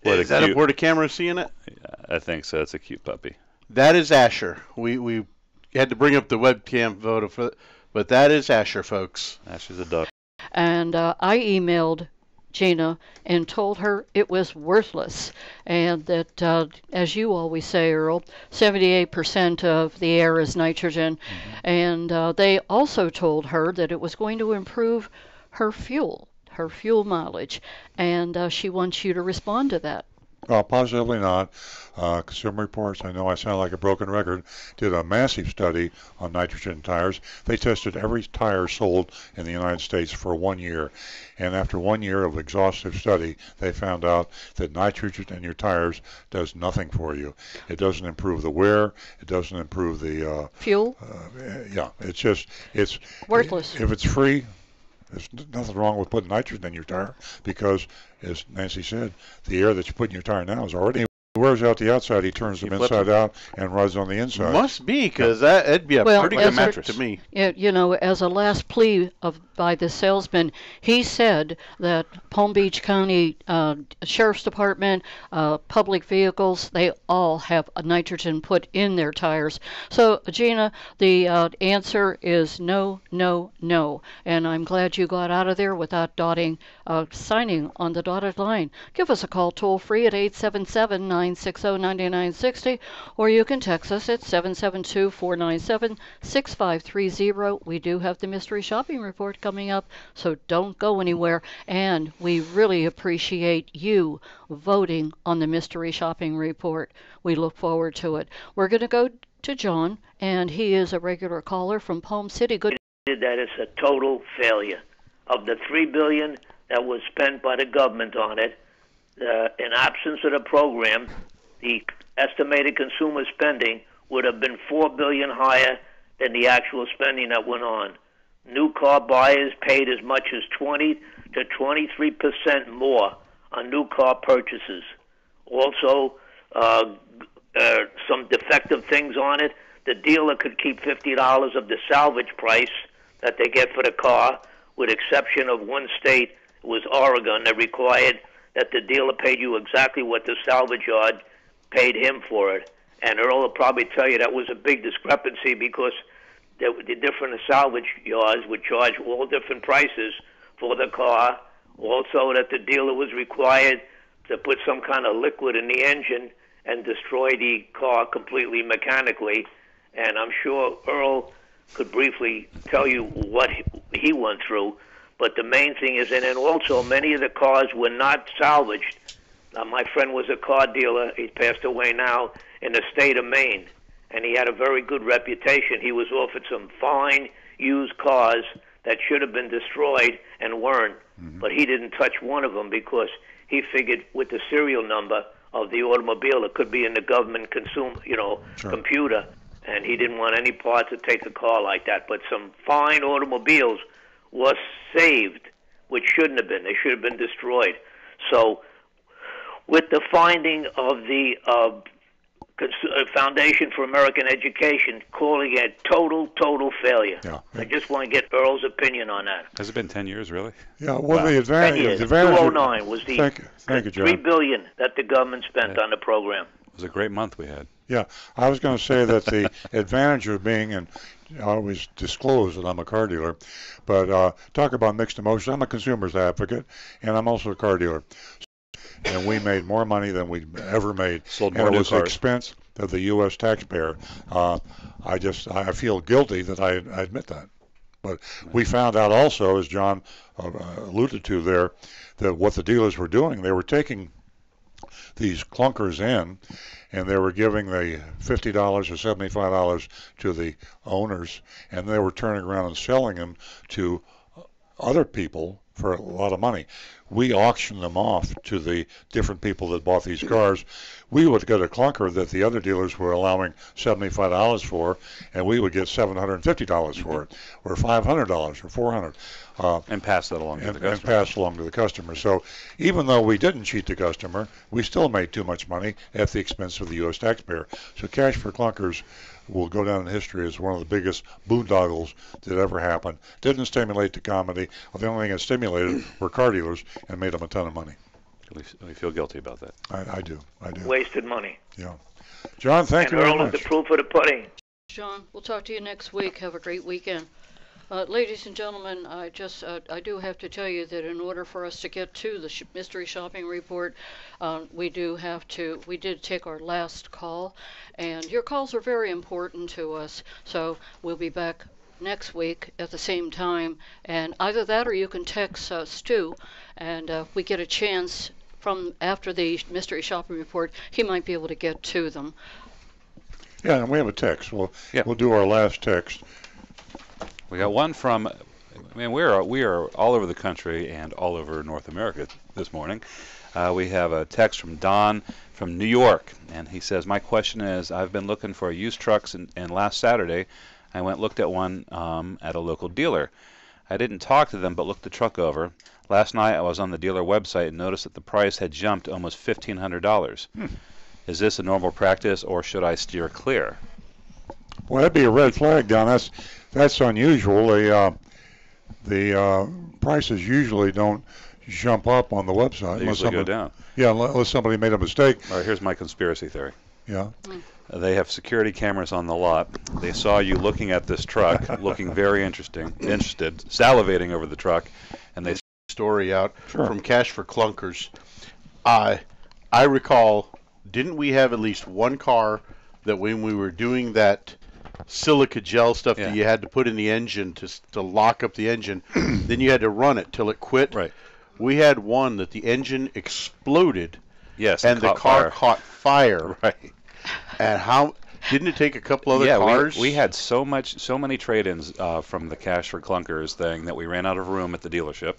Is that up where the camera's seeing it? I think so. It's a cute puppy. That is Asher. We had to bring up the webcam photo but that is Asher, folks. Asher's a dog. And I emailed Gina and told her it was worthless, and that, as you always say, Earl, 78% of the air is nitrogen. And they also told her that it was going to improve her fuel mileage, and she wants you to respond to that. Positively not. Consumer Reports, I know I sound like a broken record, did a massive study on nitrogen tires. They tested every tire sold in the United States for 1 year. And after 1 year of exhaustive study, they found out that nitrogen in your tires does nothing for you. It doesn't improve the wear. It doesn't improve the fuel. It's worthless. If it's free, there's nothing wrong with putting nitrogen in your tire because, as Nancy said, the air that you put in your tire now is already wears out the outside. He turns them inside out and rides on the inside. Must be, because that'd be a pretty good mattress to me. You know, as a last plea by the salesman, he said that Palm Beach County Sheriff's Department, public vehicles, they all have a nitrogen put in their tires. So, Gina, the answer is no, no, no. And I'm glad you got out of there without signing on the dotted line. Give us a call toll free at 877-960-9960, or you can text us at 772-497-6530. We do have the mystery shopping report coming up, so don't go anywhere. And we really appreciate you voting on the mystery shopping report. We look forward to it. We're going to go to John, and he is a regular caller from Palm City. Good. That is a total failure. Of the $3 billion that was spent by the government on it, in absence of the program, the estimated consumer spending would have been $4 billion higher than the actual spending that went on. New car buyers paid as much as 20 to 23% more on new car purchases. Also, some defective things on it. The dealer could keep $50 of the salvage price that they get for the car, with exception of one state, it was Oregon, that required that the dealer paid you exactly what the salvage yard paid him for it. And Earl will probably tell you that was a big discrepancy because the different salvage yards would charge all different prices for the car. Also, that the dealer was required to put some kind of liquid in the engine and destroy the car completely mechanically. And I'm sure Earl could briefly tell you what he went through. But the main thing is, and then also many of the cars were not salvaged. My friend was a car dealer. He passed away now in the state of Maine, and he had a very good reputation. He was offered some fine used cars that should have been destroyed and weren't, but he didn't touch one of them because he figured with the serial number of the automobile, it could be in the government computer, and he didn't want any part to take a car like that. But some fine automobiles was saved, which shouldn't have been. They should have been destroyed. So with the finding of the Foundation for American Education calling it total failure. Yeah. I just want to get Earl's opinion on that. Has it been 10 years, really? Yeah, well, the 10 years. 2009 was the thank you, John. $3 billion that the government spent on the program. It was a great month we had. Yeah, I was going to say that the advantage of being, and I always disclose that I'm a car dealer, but talk about mixed emotions. I'm a consumer's advocate, and I'm also a car dealer. And we made more money than we ever made. Sold more and it new was cars. the expense of the U.S. taxpayer. I feel guilty that I admit that. But we found out also, as John alluded to there, that what the dealers were doing, they were taking these clunkers in, and they were giving the $50 or $75 to the owners, and they were turning around and selling them to other people for a lot of money. We auctioned them off to the different people that bought these cars. We would get a clunker that the other dealers were allowing $75 for, and we would get $750 for it, or $500 or $400. And pass that along to the customer. And pass along to the customer. So even though we didn't cheat the customer, we still made too much money at the expense of the U.S. taxpayer. So cash for clunkers will go down in history as one of the biggest boondoggles that ever happened. Didn't stimulate the comedy. The only thing that stimulated were car dealers and made them a ton of money. We feel guilty about that. I do. Wasted money. Yeah. John, thank you very much. And Earl is the proof of the pudding. John, we'll talk to you next week. Have a great weekend. Ladies and gentlemen, I do have to tell you that in order for us to get to the mystery shopping report, we did take our last call, and your calls are very important to us. So we'll be back next week at the same time, and either that or you can text Stu, and if we get a chance from after the mystery shopping report, he might be able to get to them. Yeah, and we have a text. We'll do our last text. We got one from, we are all over the country and all over North America this morning. We have a text from Don from New York, and he says, my question is, I've been looking for used trucks, and last Saturday I looked at one at a local dealer. I didn't talk to them, but looked the truck over. Last night I was on the dealer website and noticed that the price had jumped almost $1,500. Is this a normal practice, or should I steer clear? Well, that'd be a red flag, Don. That's unusual. The prices usually don't jump up on the website. They usually go down. Yeah, unless somebody made a mistake. All right, here's my conspiracy theory. Yeah. They have security cameras on the lot. They saw you looking at this truck, looking very interested, salivating over the truck, and they story out from Cash for Clunkers. I recall, didn't we have at least one car that when we were doing that silica gel stuff that you had to put in the engine to lock up the engine, then you had to run it till it quit? Right. We had one that the engine exploded. Yes. And the car caught fire. Right. And how didn't it take a couple other cars? We had so many trade-ins from the Cash for Clunkers thing that we ran out of room at the dealership.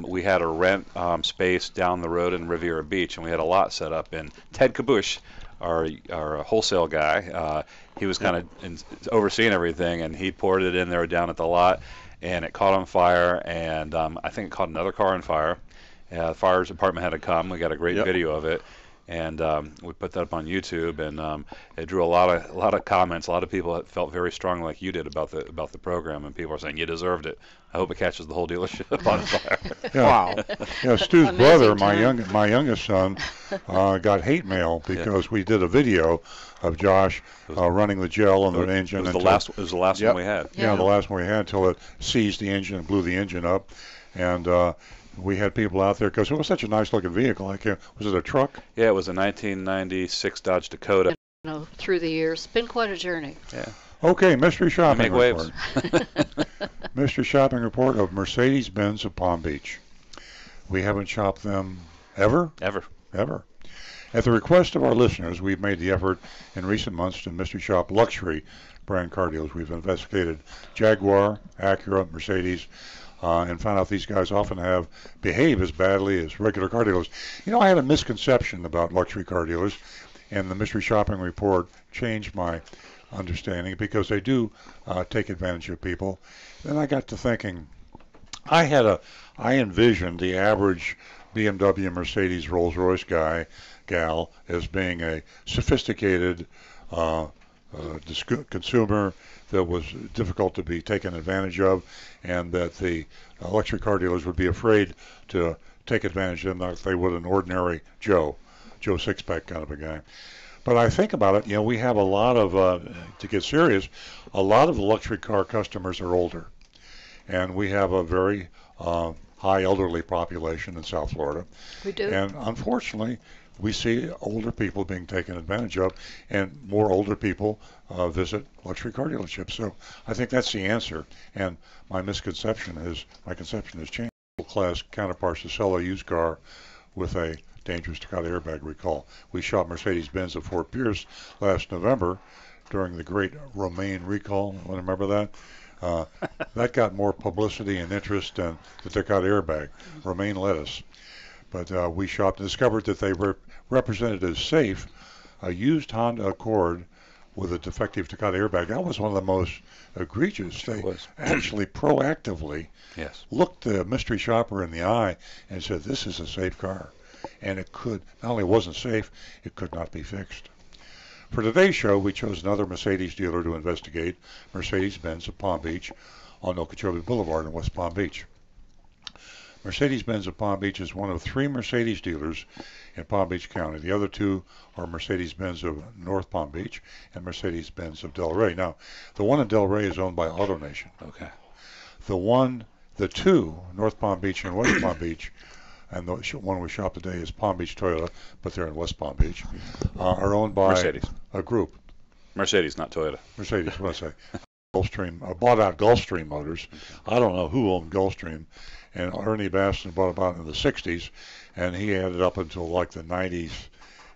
We had to rent space down the road in Riviera Beach, and we had a lot set up. And Ted Kabush, our wholesale guy, he was kind of overseeing everything, and he poured it in there down at the lot, and it caught on fire, and I think it caught another car on fire. The fire department had to come. We got a great video of it. And we put that up on YouTube, and it drew a lot of comments. A lot of people that felt very strongly, like you did, about the program, and people are saying you deserved it. I hope it catches the whole dealership on fire. Wow! Yeah, Stu's brother, my youngest son, got hate mail because we did a video of Josh running the gel on the engine. It was the last one we had. Yeah, the last one we had until it seized the engine and blew the engine up, and. We had people out there because it was such a nice-looking vehicle. Was it a truck? Yeah, it was a 1996 Dodge Dakota. Through the years, been quite a journey. Yeah. Okay, mystery shopping. Make waves. Mystery shopping report of Mercedes-Benz of Palm Beach. We haven't shopped them ever? Ever. At the request of our listeners, we've made the effort in recent months to mystery shop luxury brand car dealers. We've investigated Jaguar, Acura, Mercedes, and found out these guys often behave as badly as regular car dealers. You know, I had a misconception about luxury car dealers, and the mystery shopping report changed my understanding because they do take advantage of people. Then I got to thinking, I envisioned the average BMW, Mercedes, Rolls-Royce gal as being a sophisticated consumer that was difficult to be taken advantage of, and that the luxury car dealers would be afraid to take advantage of them like they would an ordinary Joe Sixpack kind of a guy. But I think about it, you know, we have a lot of, to get serious, a lot of the luxury car customers are older. And we have a very high elderly population in South Florida. We do. And unfortunately, we see older people being taken advantage of, and more older people visit luxury car dealerships. So I think that's the answer. And my conception has changed. Class counterparts to sell a used car with a dangerous Takata airbag recall. We shot Mercedes-Benz at Fort Pierce last November during the great Romaine recall. Remember that? That got more publicity and interest than the Takata airbag. Romaine led us. But we shopped and discovered that they represented as safe a used Honda Accord with a defective Takata airbag. That was one of the most egregious. They actually proactively looked the mystery shopper in the eye and said, this is a safe car. And it could, not only wasn't safe, it could not be fixed. For today's show, we chose another Mercedes dealer to investigate, Mercedes-Benz of Palm Beach on Okeechobee Boulevard in West Palm Beach. Mercedes-Benz of Palm Beach is one of 3 Mercedes dealers in Palm Beach County. The other 2 are Mercedes-Benz of North Palm Beach and Mercedes-Benz of Delray. Now, the one in Delray is owned by AutoNation. Okay. The 2, North Palm Beach and West Palm Beach, and the one we shop today is Palm Beach Toyota, but they're in West Palm Beach, are owned by Mercedes. A group. Mercedes, not Toyota. Mercedes, what did I say? Gulfstream, bought out Gulfstream Motors. I don't know who owned Gulfstream, and Ernie Baston bought about in the 60s, and he had it up until like the 90s,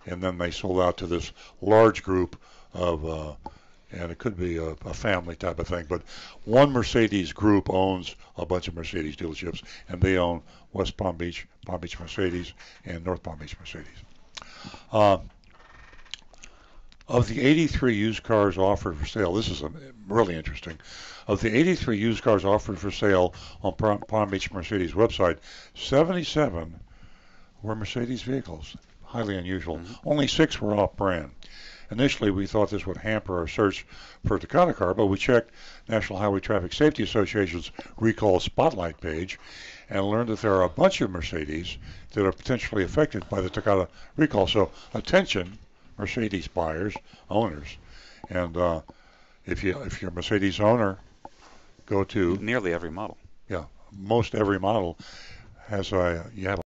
and then they sold out to this large group of, and it could be a family type of thing, but one Mercedes group owns a bunch of Mercedes dealerships, and they own West Palm Beach Mercedes, and North Palm Beach Mercedes. Of the 83 used cars offered for sale, this is really interesting. Of the 83 used cars offered for sale on Palm Beach Mercedes website, 77 were Mercedes vehicles. Highly unusual. Only 6 were off-brand. Initially, we thought this would hamper our search for a Takata car, but we checked National Highway Traffic Safety Association's recall spotlight page and learned that there are a bunch of Mercedes that are potentially affected by the Takata recall. So, attention, Mercedes buyers, owners, and if you're a Mercedes owner, go to nearly every model. Yeah, most every model has you have